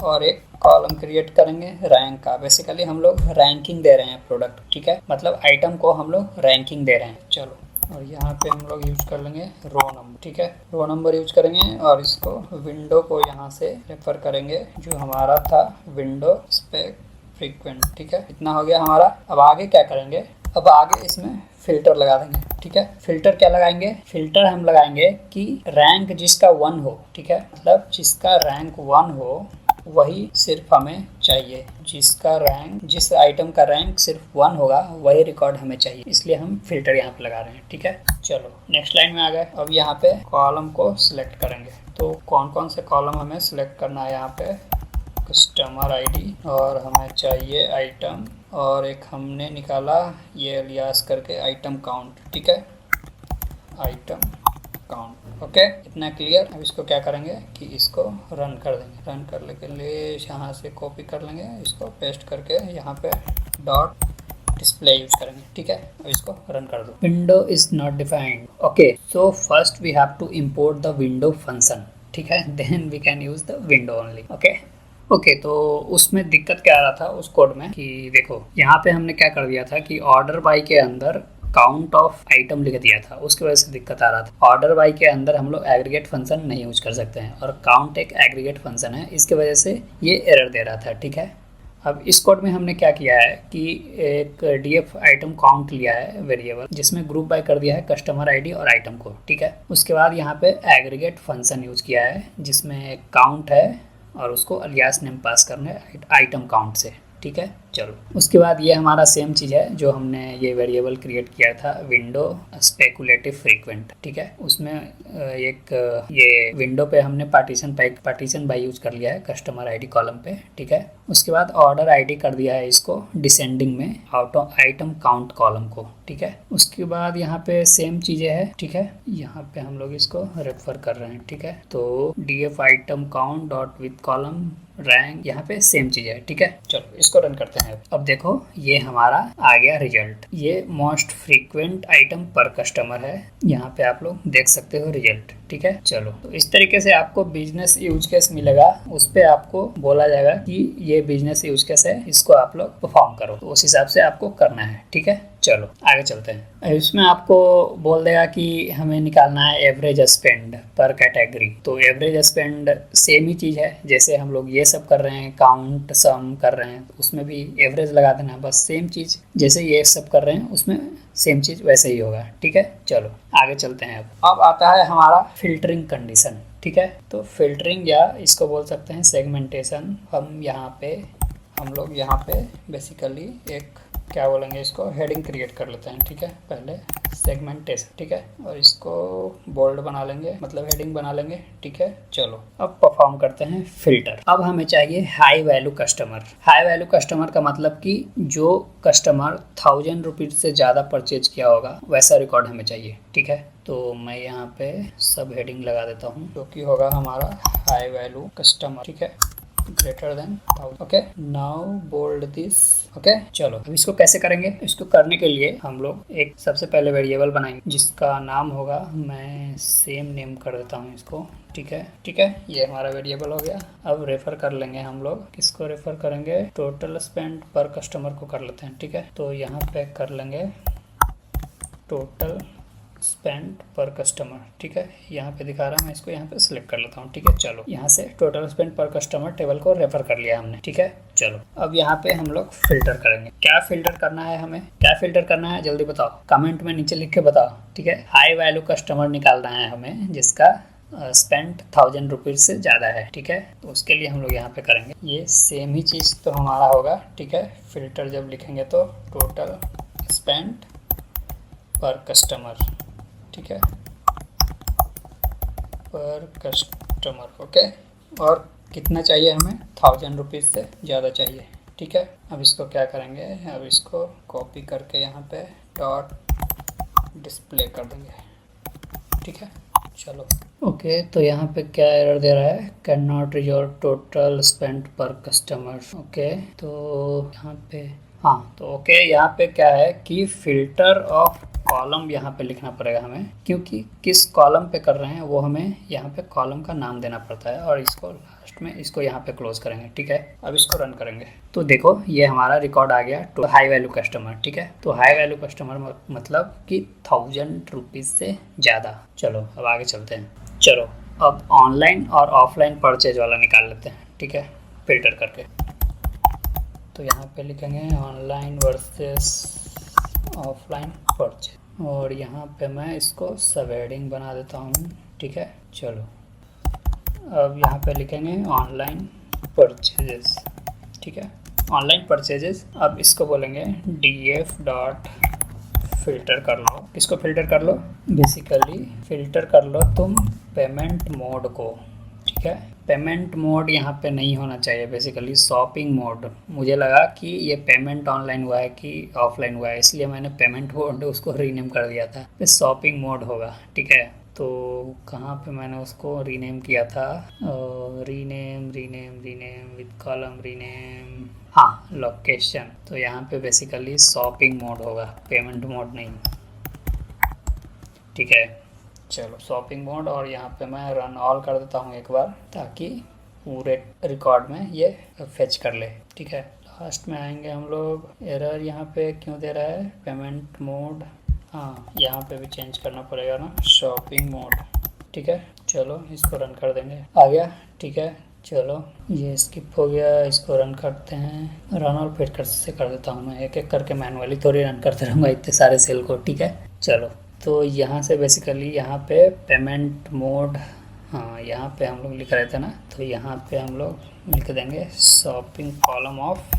और एक कॉलम क्रिएट करेंगे रैंक का। बेसिकली हम लोग रैंकिंग दे रहे हैं प्रोडक्ट, ठीक है, मतलब आइटम को हम लोग रैंकिंग दे रहे हैं। चलो, और यहाँ पे हम लोग यूज कर लेंगे रो नंबर, ठीक है, रो नंबर यूज करेंगे, और इसको विंडो को यहाँ से रेफर करेंगे जो हमारा था विंडो स्पेक फ्रीक्वेंट, ठीक है। इतना हो गया हमारा। अब आगे क्या करेंगे, अब आगे इसमें फिल्टर लगा देंगे, ठीक है। फिल्टर क्या लगाएंगे, फिल्टर हम लगाएंगे कि रैंक जिसका 1 हो, ठीक है, मतलब जिसका रैंक 1 हो वही सिर्फ हमें चाहिए, जिसका रैंक, जिस आइटम का रैंक सिर्फ 1 होगा वही रिकॉर्ड हमें चाहिए, इसलिए हम फिल्टर यहाँ पे लगा रहे हैं, ठीक है। चलो, नेक्स्ट लाइन में आ गए। अब यहाँ पे कॉलम को सिलेक्ट करेंगे, तो कौन कौन से कॉलम हमें सिलेक्ट करना है, यहाँ पे कस्टमर आईडी, और हमें चाहिए आइटम, और एक हमने निकाला ये अलियास करके आइटम काउंट, ठीक है, आइटम काउंट, ओके। इतना क्लियर। अब इसको क्या करेंगे कि इसको रन कर देंगे। रन करने के लिए यहाँ से कॉपी कर लेंगे, इसको पेस्ट करके यहाँ पे डॉट डिस्प्ले यूज करेंगे, ठीक है। अब इसको रन कर दो। Window is not defined, okay. So first we have to import the window function, ठीक है, then we can use the window only, okay. तो उसमें दिक्कत क्या आ रहा था उस कोड में कि देखो, यहाँ पे हमने क्या कर दिया था कि ऑर्डर बाय के अंदर काउंट ऑफ आइटम लिख दिया था, उसकी वजह से दिक्कत आ रहा था। ऑर्डर बाय के अंदर हम लोग एग्रीगेट फंक्शन नहीं यूज कर सकते हैं, और काउंट एक एग्रीगेट फंक्शन है, इसकी वजह से ये एरर दे रहा था, ठीक है। अब इस कोड में हमने क्या किया है कि एक df आइटम काउंट लिया है वेरिएबल, जिसमें ग्रुप बाय कर दिया है कस्टमर आईडी और आइटम को, ठीक है। उसके बाद यहाँ पे एग्रीगेट फंक्शन यूज किया है जिसमें काउंट है और उसको अलियास नेम पास करना है आइटम काउंट से, ठीक है। चलो उसके बाद ये हमारा सेम चीज़ है जो हमने ये वेरिएबल क्रिएट किया था विंडो स्पेकुलेटिव फ्रीक्वेंट, ठीक है। उसमें एक ये विंडो पे हमने पार्टीशन बाय यूज कर लिया है कस्टमर आईडी कॉलम पे, ठीक है। उसके बाद ऑर्डर आईडी कर दिया है इसको डिसेंडिंग में आइटम काउंट कॉलम को, ठीक है। उसके बाद यहाँ पे सेम चीज़ें है, ठीक है। यहाँ पे हम लोग इसको रेफर कर रहे हैं, ठीक है। तो df item count dot with column rank, यहाँ पे सेम चीज है, ठीक है। चलो इसको रन करते हैं। अब देखो ये हमारा आ गया रिजल्ट, ये मोस्ट फ्रीक्वेंट आइटम पर कस्टमर है, यहाँ पे आप लोग देख सकते हो रिजल्ट, ठीक है। चलो तो इस तरीके से आपको बिजनेस यूज केस मिलेगा, उस पर आपको बोला जाएगा कि ये बिजनेस यूज केस है, इसको आप लोग परफॉर्म करो, तो उस हिसाब से आपको करना है, ठीक है। चलो आगे चलते हैं। इसमें आपको बोल देगा कि हमें निकालना है एवरेज स्पेंड पर कैटेगरी, तो एवरेज स्पेंड सेम ही चीज़ है, जैसे हम लोग ये सब कर रहे हैं काउंट सम कर रहे हैं, उसमें भी एवरेज लगा देना, बस सेम चीज़ जैसे ये सब कर रहे हैं उसमें सेम चीज़ वैसे ही होगा, ठीक है। चलो आगे चलते हैं। अब आता है हमारा फिल्टरिंग कंडीशन, ठीक है। तो फिल्टरिंग या इसको बोल सकते हैं सेगमेंटेशन, हम लोग यहाँ पे बेसिकली एक क्या बोलेंगे, इसको हेडिंग क्रिएट कर लेते हैं, ठीक है। पहले सेगमेंटेशन, ठीक है, और इसको बोल्ड बना लेंगे, मतलब हेडिंग बना लेंगे, ठीक है। चलो अब परफॉर्म करते हैं फिल्टर। अब हमें चाहिए high value customer. High value customer का मतलब कि जो कस्टमर 1000 रुपीज से ज़्यादा परचेज किया होगा वैसा रिकॉर्ड हमें चाहिए, ठीक है। तो मैं यहाँ पे सब हेडिंग लगा देता हूँ, जो कि होगा हमारा हाई वैल्यू कस्टमर, ठीक है, greater than 1000, okay. Now bold this, okay. चलो अब इसको कैसे करेंगे, इसको करने के लिए हम लोग एक सबसे पहले वेरिएबल बनाएंगे जिसका नाम होगा, मैं सेम नेम कर देता हूँ इसको, ठीक है, ठीक है। ये हमारा वेरिएबल हो गया। अब रेफर कर लेंगे हम लोग, किसको रेफर करेंगे, टोटल स्पेंड पर कस्टमर को कर लेते हैं, ठीक है। तो यहाँ पे कर लेंगे टोटल स्पेंड पर कस्टमर, ठीक है। यहाँ पे दिखा रहा है, मैं इसको यहाँ पे सिलेक्ट कर लेता हूँ, ठीक है। चलो यहाँ से टोटल स्पेंड पर कस्टमर टेबल को रेफर कर लिया हमने, ठीक है। चलो अब यहाँ पे हम लोग फिल्टर करेंगे। क्या फिल्टर करना है, हमें क्या फिल्टर करना है जल्दी बताओ, कमेंट में नीचे लिख के बताओ, ठीक है। हाई वैल्यू कस्टमर निकालना है हमें जिसका स्पेंड 1000 रुपीज से ज़्यादा है, ठीक है। तो उसके लिए हम लोग यहाँ पे करेंगे ये सेम ही चीज़ तो हमारा होगा, ठीक है। फिल्टर जब लिखेंगे तो टोटल स्पेंड पर कस्टमर, ठीक है, पर कस्टमर, ओके। और कितना चाहिए हमें, 1000 रुपीज़ से ज़्यादा चाहिए, ठीक है। अब इसको क्या करेंगे, अब इसको कॉपी करके यहाँ पे डॉट डिस्प्ले कर देंगे, ठीक है। चलो ओके, तो यहाँ पे क्या एरर दे रहा है, can not resolve total spend पर कस्टमर, ओके। तो यहाँ पे हाँ, तो ओके, यहाँ पे क्या है कि फिल्टर ऑफ कॉलम यहाँ पे लिखना पड़ेगा हमें, क्योंकि किस कॉलम पे कर रहे हैं वो हमें यहाँ पे कॉलम का नाम देना पड़ता है, और इसको लास्ट में इसको यहाँ पे क्लोज करेंगे, ठीक है। अब इसको रन करेंगे तो देखो ये हमारा रिकॉर्ड आ गया टू हाई वैल्यू कस्टमर, ठीक है। तो हाई वैल्यू कस्टमर मतलब कि 1000 रुपीज़ से ज़्यादा। चलो अब आगे चलते हैं। चलो अब ऑनलाइन और ऑफलाइन परचेज वाला निकाल लेते हैं, ठीक है, फिल्टर करके। तो यहाँ पे लिखेंगे ऑनलाइन वर्सेस ऑफलाइन परचेज, और यहाँ पे मैं इसको सब हेडिंग बना देता हूँ, ठीक है। चलो अब यहाँ पे लिखेंगे ऑनलाइन परचेजेस, ठीक है, ऑनलाइन परचेजेस। अब इसको बोलेंगे df डॉट फिल्टर कर लो, इसको फिल्टर कर लो, बेसिकली फिल्टर कर लो तुम पेमेंट मोड को, ठीक है। पेमेंट मोड यहाँ पे नहीं होना चाहिए, बेसिकली शॉपिंग मोड। मुझे लगा कि ये पेमेंट ऑनलाइन हुआ है कि ऑफलाइन हुआ है, इसलिए मैंने पेमेंट मोड उसको रीनेम कर दिया था, तो शॉपिंग मोड होगा, ठीक है। तो कहाँ पे मैंने उसको रीनेम किया था, रीनेम विद कॉलम रीनेम, हाँ लोकेशन। तो यहाँ पे बेसिकली शॉपिंग मोड होगा, पेमेंट मोड नहीं, ठीक है। चलो शॉपिंग मोड, और यहाँ पे मैं रन ऑल कर देता हूँ एक बार, ताकि पूरे रिकॉर्ड में ये फेच कर ले, ठीक है। लास्ट में आएंगे हम लोग, एरर यहाँ पे क्यों दे रहा है, पेमेंट मोड, हाँ यहाँ पे भी चेंज करना पड़ेगा ना, शॉपिंग मोड, ठीक है। चलो इसको रन कर देंगे, आ गया, ठीक है। चलो ये स्किप हो गया, इसको रन करते हैं, रन और फिर से कर देता हूँ मैं, एक एक करके मैनुअली थोड़ी रन करते रहूँगा इतने सारे सेल को, ठीक है। चलो तो यहाँ से बेसिकली यहाँ पे पेमेंट मोड, हाँ यहाँ पे हम लोग लिख रहे थे ना, तो यहाँ पे हम लोग लिख देंगे shopping column of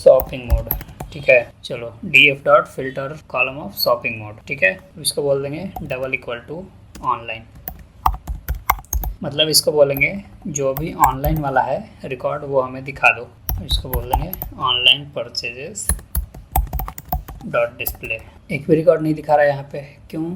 shopping mode, ठीक है। चलो df dot filter column of shopping mode, ठीक है। इसको बोल देंगे डबल इक्वल टू ऑनलाइन, मतलब इसको बोलेंगे जो भी ऑनलाइन वाला है रिकॉर्ड वो हमें दिखा दो। इसको बोल देंगे ऑनलाइन परचेजेस डॉट डिस्प्ले। एक भी रिकॉर्ड नहीं दिखा रहा है यहाँ पे, क्यों?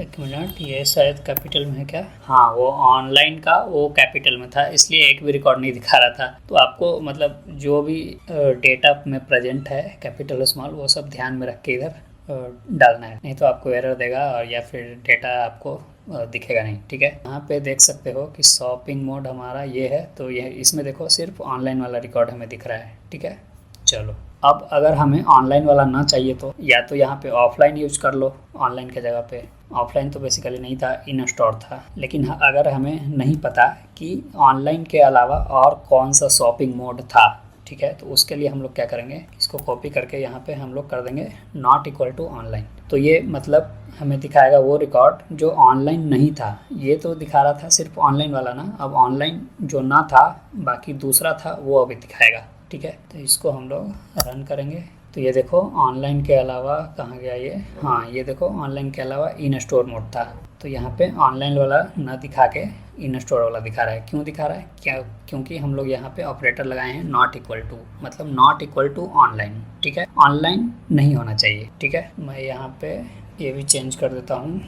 एक मिनट, ये शायद कैपिटल में है क्या? हाँ, वो ऑनलाइन का वो कैपिटल में था, इसलिए एक भी रिकॉर्ड नहीं दिखा रहा था। तो आपको मतलब जो भी डेटा में प्रेजेंट है कैपिटल स्मॉल वो सब ध्यान में रख के इधर डालना है, नहीं तो आपको एरर देगा और या फिर डेटा आपको दिखेगा नहीं, ठीक है। यहाँ पे देख सकते हो कि शॉपिंग मोड हमारा ये है, तो ये इसमें देखो सिर्फ ऑनलाइन वाला रिकॉर्ड हमें दिख रहा है, ठीक है। चलो अब अगर हमें ऑनलाइन वाला ना चाहिए तो या तो यहाँ पे ऑफलाइन यूज कर लो, ऑनलाइन के जगह पे। ऑफलाइन तो बेसिकली नहीं था, इन स्टोर था। लेकिन अगर हमें नहीं पता कि ऑनलाइन के अलावा और कौन सा शॉपिंग मोड था, ठीक है, तो उसके लिए हम लोग क्या करेंगे, इसको कॉपी करके यहाँ पे हम लोग कर देंगे नॉट इक्वल टू ऑनलाइन। तो ये मतलब हमें दिखाएगा वो रिकॉर्ड जो ऑनलाइन नहीं था। ये तो दिखा रहा था सिर्फ ऑनलाइन वाला ना, अब ऑनलाइन जो ना था बाकी दूसरा था वो अभी दिखाएगा, ठीक है। तो इसको हम लोग रन करेंगे। तो ये देखो ऑनलाइन के अलावा कहाँ गया ये, हाँ ये देखो ऑनलाइन के अलावा इन स्टोर मोड था। तो यहाँ पे ऑनलाइन वाला ना दिखा के इन स्टोर वाला दिखा रहा है। क्यों दिखा रहा है? क्या? क्योंकि हम लोग यहाँ पे ऑपरेटर लगाए हैं नॉट इक्वल टू, मतलब नॉट इक्वल टू ऑनलाइन, ठीक है। ऑनलाइन नहीं होना चाहिए, ठीक है। मैं यहाँ पे ये भी चेंज कर देता हूँ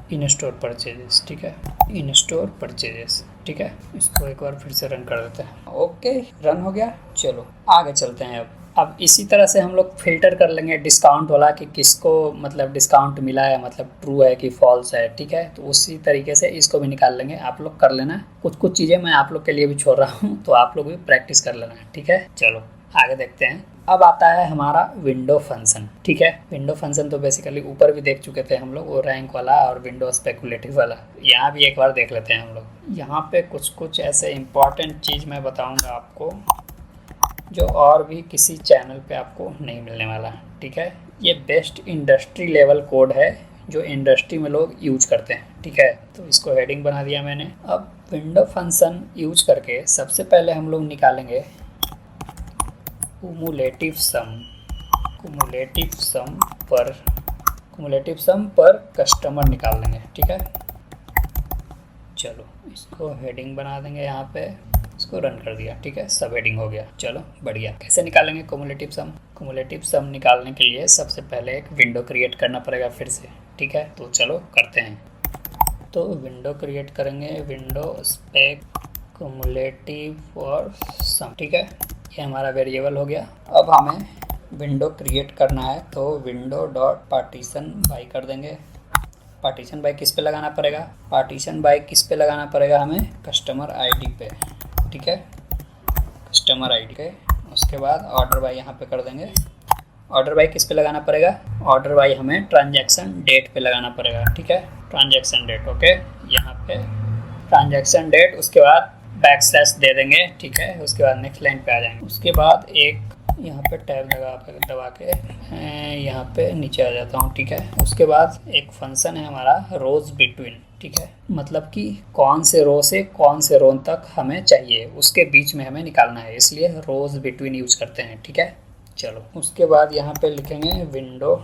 इन स्टोर परचेजेस, ठीक है, इन स्टोर परचेजेस, ठीक है। इसको एक बार फिर से रन कर देते हैं। ओके, रन हो गया। चलो आगे चलते हैं। अब इसी तरह से हम लोग फिल्टर कर लेंगे डिस्काउंट वाला कि किसको मतलब डिस्काउंट मिला है, मतलब ट्रू है कि फॉल्स है, ठीक है। तो उसी तरीके से इसको भी निकाल लेंगे। आप लोग कर लेना, कुछ चीज़ें मैं आप लोग के लिए भी छोड़ रहा हूँ, तो आप लोग भी प्रैक्टिस कर लेना, ठीक है। चलो आगे देखते हैं। अब आता है हमारा विंडो फंक्शन, ठीक है। विंडो फंक्शन तो बेसिकली ऊपर भी देख चुके थे हम लोग, वो रैंक वाला और विंडो स्पेकुलेटिव वाला। यहाँ भी एक बार देख लेते हैं हम लोग। यहाँ पे कुछ ऐसे इम्पॉर्टेंट चीज़ मैं बताऊँगा आपको जो और भी किसी चैनल पे आपको नहीं मिलने वाला, ठीक है। ये बेस्ट इंडस्ट्री लेवल कोड है जो इंडस्ट्री में लोग यूज करते हैं, ठीक है। तो इसको हेडिंग बना दिया मैंने। अब विंडो फंक्शन यूज करके सबसे पहले हम लोग निकालेंगे कुमुलेटिव सम पर कस्टमर निकाल लेंगे, ठीक है। चलो इसको हेडिंग बना देंगे यहाँ पे, इसको रन कर दिया, ठीक है। सब हेडिंग हो गया। चलो बढ़िया। कैसे निकालेंगे कुमुलेटिव सम? कुमुलेटिव सम निकालने के लिए सबसे पहले एक विंडो क्रिएट करना पड़ेगा फिर से, ठीक है। तो चलो करते हैं। तो विंडो क्रिएट करेंगे, विंडो स्पेक कुमुलेटिव और सम, ठीक है। ये हमारा वेरिएबल हो गया। अब हमें विंडो क्रिएट करना है, तो विंडो डॉट पार्टीशन बाय कर देंगे। पार्टीशन बाय किस पे लगाना पड़ेगा? पार्टीशन बाय किस पे लगाना पड़ेगा हमें? कस्टमर आईडी पे, ठीक है, कस्टमर आईडी पे। उसके बाद ऑर्डर बाय यहाँ पे कर देंगे। ऑर्डर बाय किस पे लगाना पड़ेगा? ऑर्डर बाय हमें ट्रांजैक्शन डेट पे लगाना पड़ेगा, ठीक है, ट्रांजैक्शन डेट। ओके, यहाँ पे ट्रांजैक्शन डेट, उसके बाद बैकस्लैश दे देंगे, ठीक है। उसके बाद नेक्स्ट लाइन पे आ जाएंगे। उसके बाद एक यहाँ पे टैब दबा के यहाँ पे नीचे आ जाता हूँ, ठीक है। उसके बाद एक फंक्शन है हमारा रोज बिटवीन, ठीक है, मतलब कि कौन से रो से कौन से रो तक हमें चाहिए उसके बीच में हमें निकालना है, इसलिए रोज बिटवीन यूज करते हैं, ठीक है। चलो उसके बाद यहाँ पे लिखेंगे विंडो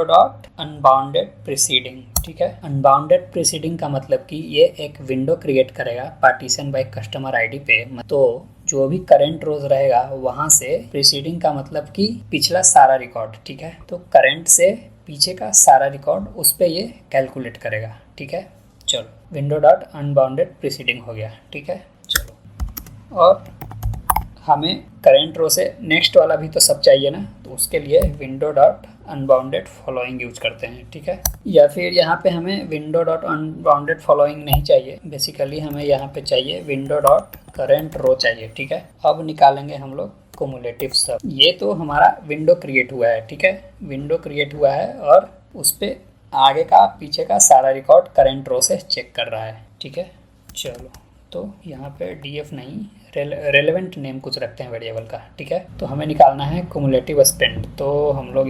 डॉट अनबाउंडेड प्रीसीडिंग, ठीक है। अनबाउंडेड प्रीसीडिंग का मतलब कि ये एक विंडो क्रिएट करेगा पार्टीशन बाय कस्टमर आईडी पे, तो जो भी करंट रोज रहेगा वहां से प्रीसीडिंग का मतलब कि पिछला सारा रिकॉर्ड, ठीक है। तो करंट से पीछे का सारा रिकॉर्ड उस पे ये कैलकुलेट करेगा, ठीक है। चलो विंडो डॉट अनबाउंडेड प्रीसीडिंग हो गया, ठीक है। चलो और हमें करंट रो से नेक्स्ट वाला भी तो सब चाहिए ना, तो उसके लिए window dot unbounded following use करते हैं, ठीक है। या फिर यहाँ पे हमें विंडो डॉट अनबाउंडेड फॉलोइंग नहीं चाहिए, बेसिकली हमें यहाँ पे चाहिए विंडो डॉट करंट रो चाहिए, ठीक है। अब निकालेंगे हम लोग कुमुलेटिव सब। ये तो हमारा विंडो क्रिएट हुआ है, ठीक है, विंडो क्रिएट हुआ है और उस पर आगे का पीछे का सारा रिकॉर्ड करंट रो से चेक कर रहा है, ठीक है। चलो तो यहाँ पे df नहीं, रेलेवेंट नेम कुछ रखते हैं वेरिएबल का, ठीक है। तो हमें निकालना है कुमुलेटिव स्पेंड, तो हम लोग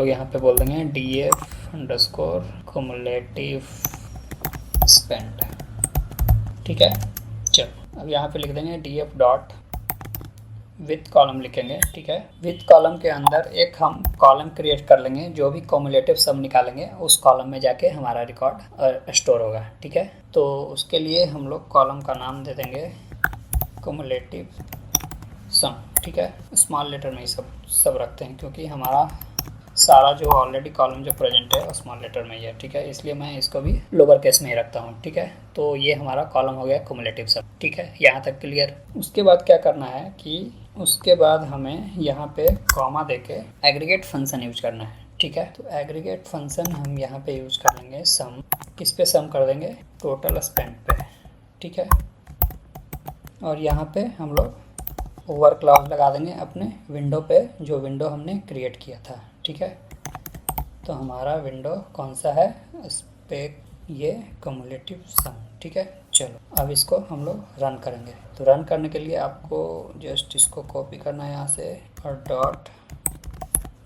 यहाँ पे बोल देंगे df अंडरस्कोर कुमुलेटिव स्पेंड, ठीक है। चलो अब यहाँ पे लिख देंगे df डॉट विथ कॉलम लिखेंगे, ठीक है। विथ कॉलम के अंदर एक हम कॉलम क्रिएट कर लेंगे, जो भी कॉमुलेटिव सम निकालेंगे उस कॉलम में जाके हमारा रिकॉर्ड स्टोर होगा, ठीक है। तो उसके लिए हम लोग कॉलम का नाम दे देंगे कॉमुलेटिव सम, ठीक है। स्मॉल लेटर में ही सब रखते हैं, क्योंकि हमारा सारा जो ऑलरेडी कॉलम जो प्रेजेंट है स्मॉल लेटर में ही है, ठीक है। इसलिए मैं इसको भी लोअर केस में ही रखता हूँ, ठीक है। तो ये हमारा कॉलम हो गया कॉमुलेटिव सम, ठीक है। यहाँ तक क्लियर। उसके बाद क्या करना है कि उसके बाद हमें यहाँ पे कॉमा देके एग्रीगेट फंक्शन यूज करना है, ठीक है। तो एग्रीगेट फंक्शन हम यहाँ पे यूज कर लेंगे सम, किस पे सम कर देंगे, टोटल स्पेंड पे, ठीक है। और यहाँ पे हम लोग ओवर क्लॉज लगा देंगे अपने विंडो पे, जो विंडो हमने क्रिएट किया था, ठीक है। तो हमारा विंडो कौन सा है, इस पे ये कम्युलेटिव सम, ठीक है। चलो अब इसको हम लोग रन करेंगे। तो रन करने के लिए आपको जस्ट इसको कॉपी करना है यहाँ से और डॉट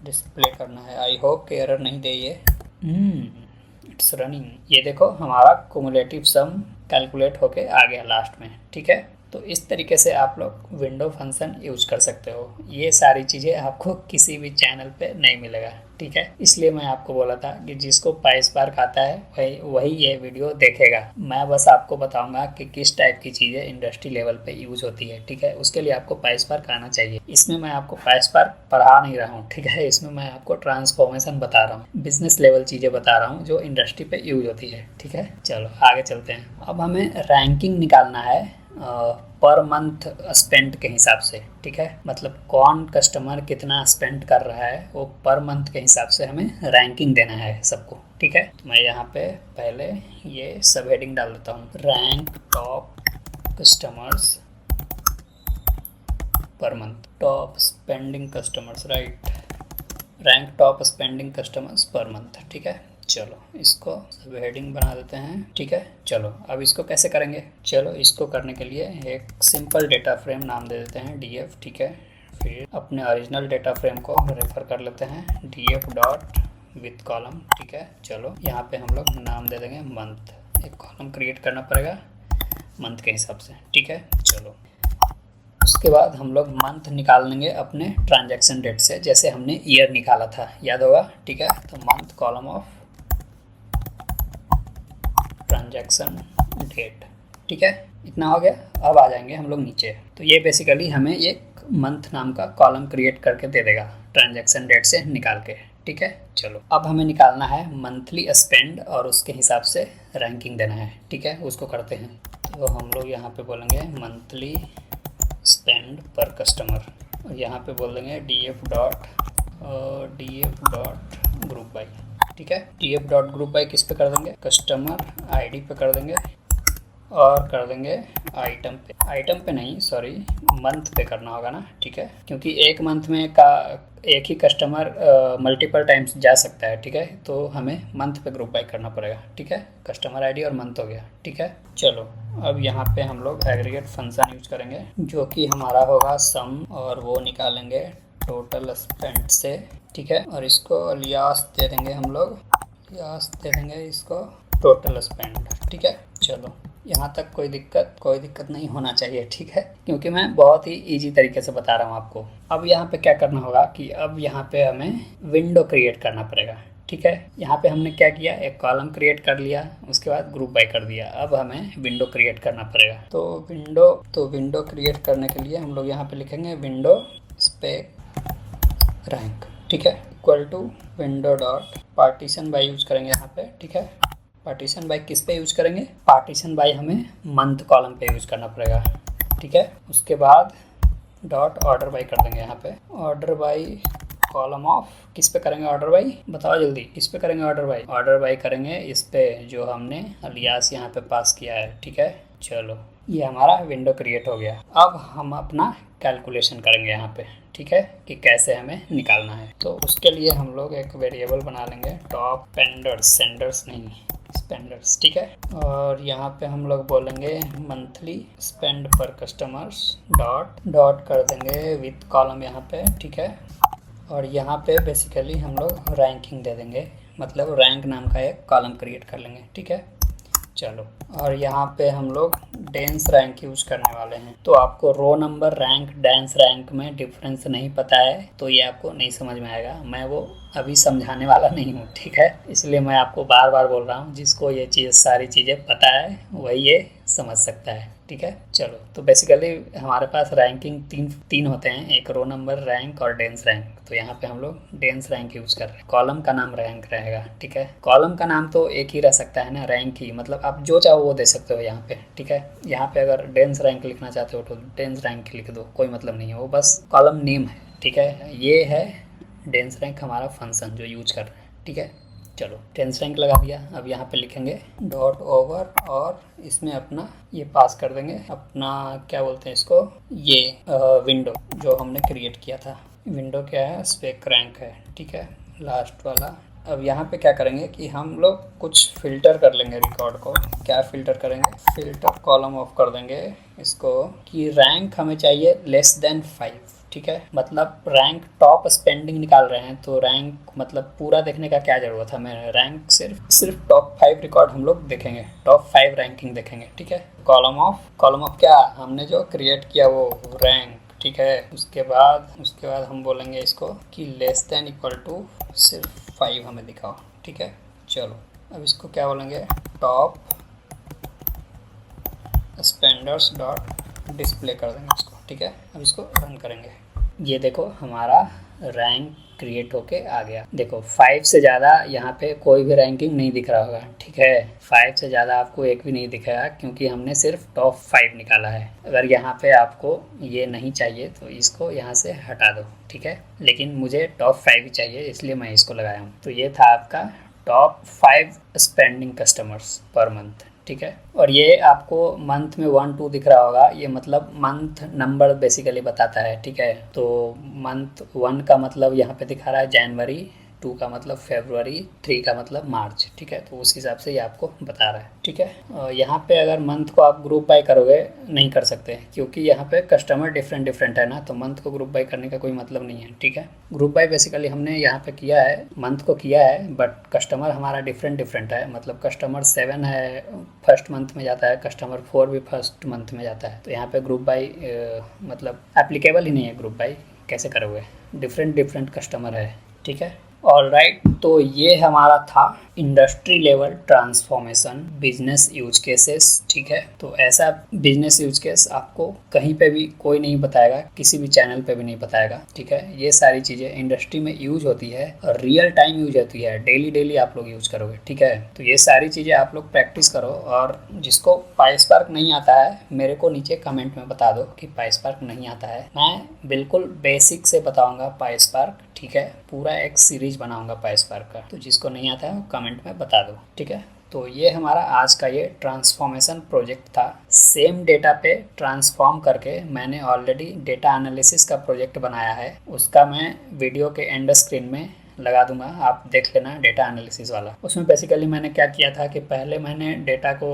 डिस्प्ले करना है। आई होप कि एरर नहीं दे ये। It's running. ये देखो हमारा कम्युलेटिव सम कैलकुलेट होके आ गया लास्ट में, ठीक है। तो इस तरीके से आप लोग विंडो फंक्शन यूज कर सकते हो। ये सारी चीज़ें आपको किसी भी चैनल पे नहीं मिलेगा, ठीक है। इसलिए मैं आपको बोला था कि जिसको PySpark आता है वही ये वीडियो देखेगा। मैं बस आपको बताऊंगा कि किस टाइप की चीज़ें इंडस्ट्री लेवल पे यूज होती है, ठीक है। उसके लिए आपको PySpark आना चाहिए। इसमें मैं आपको PySpark पढ़ा नहीं रहा हूँ, ठीक है। इसमें मैं आपको ट्रांसफॉर्मेशन बता रहा हूँ, बिजनेस लेवल चीज़ें बता रहा हूँ जो इंडस्ट्री पे यूज होती है, ठीक है। चलो आगे चलते हैं। अब हमें रैंकिंग निकालना है पर मंथ स्पेंड के हिसाब से, ठीक है। मतलब कौन कस्टमर कितना स्पेंड कर रहा है वो पर मंथ के हिसाब से हमें रैंकिंग देना है सबको, ठीक है। तो मैं यहाँ पे पहले ये सब हेडिंग डाल देता हूँ, rank top customers per month, top spending customers, right, rank top spending customers per month, ठीक है। चलो इसको सब हेडिंग बना देते हैं, ठीक है। चलो अब इसको कैसे करेंगे, चलो इसको करने के लिए एक सिंपल डेटा फ्रेम नाम दे देते हैं df, ठीक है। फिर अपने ओरिजिनल डेटा फ्रेम को रेफर कर लेते हैं df डॉट विथ कॉलम, ठीक है। चलो यहाँ पे हम लोग नाम दे देंगे मंथ, एक कॉलम क्रिएट करना पड़ेगा मंथ के हिसाब से, ठीक है। चलो उसके बाद हम लोग मंथ निकाल लेंगे अपने ट्रांजैक्शन डेट से, जैसे हमने ईयर निकाला था, याद होगा, ठीक है। तो month column of transaction date, ठीक है। इतना हो गया। अब आ जाएंगे हम लोग नीचे। तो ये बेसिकली हमें एक मंथ नाम का कॉलम क्रिएट करके दे देगा ट्रांजैक्शन डेट से निकाल के, ठीक है। चलो अब हमें निकालना है मंथली स्पेंड और उसके हिसाब से रैंकिंग देना है, ठीक है। उसको करते हैं। तो हम लोग यहाँ पे बोलेंगे मंथली स्पेंड पर कस्टमर और यहाँ पे बोल देंगे df डॉट ग्रुप बाई, ठीक है। df डॉट ग्रुप बाई किस पे कर देंगे, कस्टमर आईडी पे कर देंगे और कर देंगे आइटम पे नहीं, सॉरी, मंथ पे करना होगा ना, ठीक है। क्योंकि एक मंथ में एक ही कस्टमर मल्टीपल टाइम्स जा सकता है, ठीक है। तो हमें मंथ पे ग्रुप बाई करना पड़ेगा, ठीक है। कस्टमर आईडी और मंथ हो गया, ठीक है। चलो अब यहाँ पे हम लोग एग्रीगेट फंक्शन यूज करेंगे, जो कि हमारा होगा सम, और वो निकालेंगे टोटल स्पेंड से, ठीक है। और इसको अलियास दे देंगे हम लोग, अलियास दे देंगे इसको टोटल स्पेंड, ठीक है। चलो यहाँ तक कोई दिक्कत नहीं होना चाहिए, ठीक है, क्योंकि मैं बहुत ही इजी तरीके से बता रहा हूँ आपको। अब यहाँ पे क्या करना होगा कि अब यहाँ पे हमें विंडो क्रिएट करना पड़ेगा, ठीक है। यहाँ पे हमने क्या किया, एक कॉलम क्रिएट कर लिया, उसके बाद ग्रुप बाय कर दिया। अब हमें विंडो क्रिएट करना पड़ेगा। तो विंडो क्रिएट करने के लिए हम लोग यहाँ पे लिखेंगे विंडो स्पेक रैंक, ठीक है, equal to window dot partition by use करेंगे यहाँ पे, ठीक है। पार्टीशन बाय किस पे यूज करेंगे, पार्टीशन बाय हमें मंथ कॉलम पे यूज करना पड़ेगा, ठीक है। उसके बाद डॉट ऑर्डर बाय कर देंगे यहाँ पे, ऑर्डर बाय कॉलम ऑफ किस पे करेंगे, ऑर्डर बाय, बताओ जल्दी, किस पे करेंगे ऑर्डर बाय करेंगे इस पे जो हमने अलियास यहाँ पे पास किया है, ठीक है। चलो ये हमारा विंडो क्रिएट हो गया। अब हम अपना कैलकुलेशन करेंगे यहाँ पे, ठीक है, कि कैसे हमें निकालना है। तो उसके लिए हम लोग एक वेरिएबल बना लेंगे टॉप सेंडर्स नहीं स्पेंडर्स, ठीक है। और यहाँ पे हम लोग बोलेंगे मंथली स्पेंड पर कस्टमर्स डॉट कर देंगे विथ कॉलम यहाँ पे, ठीक है। और यहाँ पे बेसिकली हम लोग रैंकिंग दे देंगे, मतलब रैंक नाम का एक कॉलम क्रिएट कर लेंगे, ठीक है। चलो, और यहाँ पे हम लोग डेंस रैंक यूज करने वाले हैं। तो आपको row number rank dense rank में डिफरेंस नहीं पता है तो ये आपको नहीं समझ में आएगा। मैं वो अभी समझाने वाला नहीं हूँ, ठीक है, इसलिए मैं आपको बार बार बोल रहा हूँ। जिसको ये चीज़ सारी चीज़ें पता है वही ये समझ सकता है, ठीक है। चलो, तो बेसिकली हमारे पास रैंकिंग तीन होते हैं, एक रो नंबर रैंक और डेंस रैंक। तो यहाँ पे हम लोग डेंस रैंक यूज कर रहे हैं। कॉलम का नाम रैंक रहेगा, ठीक है। कॉलम का नाम तो एक ही रह सकता है ना, रैंक ही, मतलब आप जो चाहो वो दे सकते हो यहाँ पे, ठीक है। यहाँ पे अगर डेंस रैंक लिखना चाहते हो तो डेंस रैंक लिख दो, कोई मतलब नहीं है, वो बस कॉलम नेम है, ठीक है। ये है डेंस रैंक हमारा फंक्शन जो यूज कर रहे हैं, ठीक है। चलो, डेंस रैंक लगा दिया। अब यहाँ पे लिखेंगे डॉट ओवर और इसमें अपना ये पास कर देंगे, अपना क्या बोलते हैं इसको, ये विंडो जो हमने क्रिएट किया था। विंडो क्या है, स्पेक रैंक है, ठीक है, लास्ट वाला। अब यहाँ पे क्या करेंगे कि हम लोग कुछ फिल्टर कर लेंगे रिकॉर्ड को। क्या फिल्टर करेंगे, फिल्टर कॉलम ऑफ कर देंगे इसको कि रैंक हमें चाहिए लेस देन 5, ठीक है। मतलब रैंक टॉप स्पेंडिंग निकाल रहे हैं तो रैंक मतलब पूरा देखने का क्या ज़रूरत है हमें, रैंक सिर्फ टॉप 5 रिकॉर्ड हम लोग देखेंगे, टॉप 5 रैंकिंग देखेंगे, ठीक है। कॉलम ऑफ क्या हमने जो क्रिएट किया वो रैंक, ठीक है। उसके बाद हम बोलेंगे इसको कि लेस देन इक्वल टू सिर्फ 5 हमें दिखाओ, ठीक है। चलो, अब इसको क्या बोलेंगे, टॉप स्पेंडर्स डॉट डिस्प्ले कर देंगे इसको, ठीक है। अब इसको रन करेंगे। ये देखो हमारा रैंक क्रिएट होके आ गया। देखो 5 से ज़्यादा यहाँ पे कोई भी रैंकिंग नहीं दिख रहा होगा, ठीक है। 5 से ज़्यादा आपको एक भी नहीं दिखेगा क्योंकि हमने सिर्फ टॉप 5 निकाला है। अगर यहाँ पे आपको ये नहीं चाहिए तो इसको यहाँ से हटा दो, ठीक है। लेकिन मुझे टॉप 5 ही चाहिए इसलिए मैं इसको लगाया हूँ। तो ये था आपका top 5 spending customers per month, ठीक है। और ये आपको मंथ में 1 2 दिख रहा होगा, ये मतलब मंथ नंबर बेसिकली बताता है, ठीक है। तो मंथ 1 का मतलब यहाँ पे दिखा रहा है जनवरी, 2 का मतलब फरवरी, 3 का मतलब मार्च, ठीक है। तो उस हिसाब से ये आपको बता रहा है, ठीक है। यहाँ पे अगर मंथ को आप ग्रुप बाय करोगे नहीं कर सकते क्योंकि यहाँ पे कस्टमर डिफरेंट है ना, तो मंथ को ग्रुप बाय करने का कोई मतलब नहीं है, ठीक है। ग्रुप बाय बेसिकली हमने यहाँ पे किया है, मंथ को किया है, बट कस्टमर हमारा डिफरेंट है। मतलब कस्टमर 7 है फर्स्ट मंथ में जाता है, कस्टमर 4 भी फर्स्ट मंथ में जाता है। तो यहाँ पे ग्रुप बाय मतलब एप्लीकेबल ही नहीं है। ग्रुप बाय कैसे करोगे, डिफरेंट कस्टमर है, ठीक है। ऑलराइट, तो ये हमारा था industry level transformation business use cases, ठीक है। तो ऐसा बिजनेस यूज केस आपको कहीं पे भी कोई नहीं बताएगा, किसी भी चैनल पे भी नहीं बताएगा, ठीक है। ये सारी चीज़ें इंडस्ट्री में यूज होती है और रियल टाइम यूज होती है, डेली आप लोग यूज करोगे, ठीक है। तो ये सारी चीज़ें आप लोग प्रैक्टिस करो और जिसको पाइस्पार्क नहीं आता है मेरे को नीचे कमेंट में बता दो कि पाइस्पार्क नहीं आता है। मैं बिल्कुल बेसिक से बताऊँगा पाइस्पार्क, ठीक है। पूरा एक सीरीज बनाऊंगा पाइस्पार्क का, तो जिसको नहीं आता है वो कमेंट में बता दो, ठीक है। तो ये हमारा आज का ये ट्रांसफॉर्मेशन प्रोजेक्ट था। सेम डेटा पे ट्रांसफॉर्म करके मैंने ऑलरेडी डेटा एनालिसिस का प्रोजेक्ट बनाया है, उसका मैं वीडियो के एंड स्क्रीन में लगा दूंगा, आप देख लेना डेटा एनालिसिस वाला। उसमें बेसिकली मैंने क्या किया था कि पहले मैंने डेटा को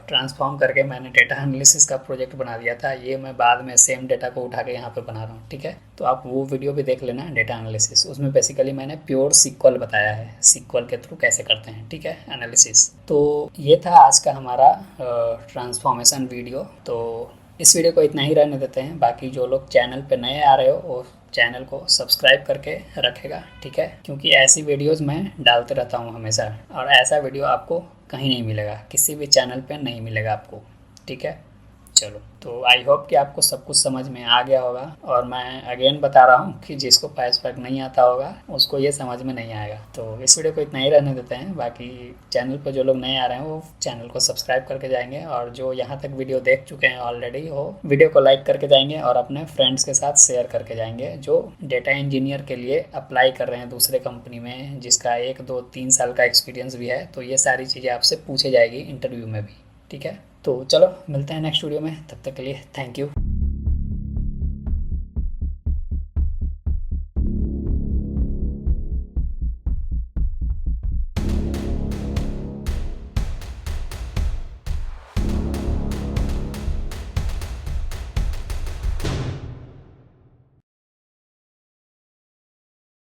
ट्रांसफॉर्म करके मैंने डेटा एनालिसिस का प्रोजेक्ट बना दिया था। ये मैं बाद में सेम डेटा को उठा के यहाँ पे बना रहा हूँ, ठीक है। तो आप वो वीडियो भी देख लेना डेटा एनालिसिस। उसमें बेसिकली मैंने प्योर सिक्वल बताया है, सिक्वल के थ्रू कैसे करते हैं, ठीक है, एनालिसिस। तो ये था आज का हमारा ट्रांसफॉर्मेशन वीडियो। तो इस वीडियो को इतना ही रहने देते हैं। बाकी जो लोग चैनल पे नए आ रहे हो वो चैनल को सब्सक्राइब करके रखेगा, ठीक है, क्योंकि ऐसी वीडियोस मैं डालते रहता हूँ हमेशा और ऐसा वीडियो आपको कहीं नहीं मिलेगा, किसी भी चैनल पे नहीं मिलेगा आपको, ठीक है। चलो, तो आई होप कि आपको सब कुछ समझ में आ गया होगा और मैं अगेन बता रहा हूँ कि जिसको पाइस्पार्क नहीं आता होगा उसको ये समझ में नहीं आएगा। तो इस वीडियो को इतना ही रहने देते हैं। बाकी चैनल पर जो लोग नए आ रहे हैं वो चैनल को सब्सक्राइब करके जाएंगे और जो यहाँ तक वीडियो देख चुके हैं ऑलरेडी वो वीडियो को लाइक करके जाएंगे और अपने फ्रेंड्स के साथ शेयर करके जाएंगे जो डेटा इंजीनियर के लिए अप्लाई कर रहे हैं दूसरे कंपनी में, जिसका 1 2 3 साल का एक्सपीरियंस भी है। तो ये सारी चीज़ें आपसे पूछे जाएगी इंटरव्यू में भी, ठीक है। तो चलो मिलते हैं नेक्स्ट वीडियो में, तब तक के लिए थैंक यू।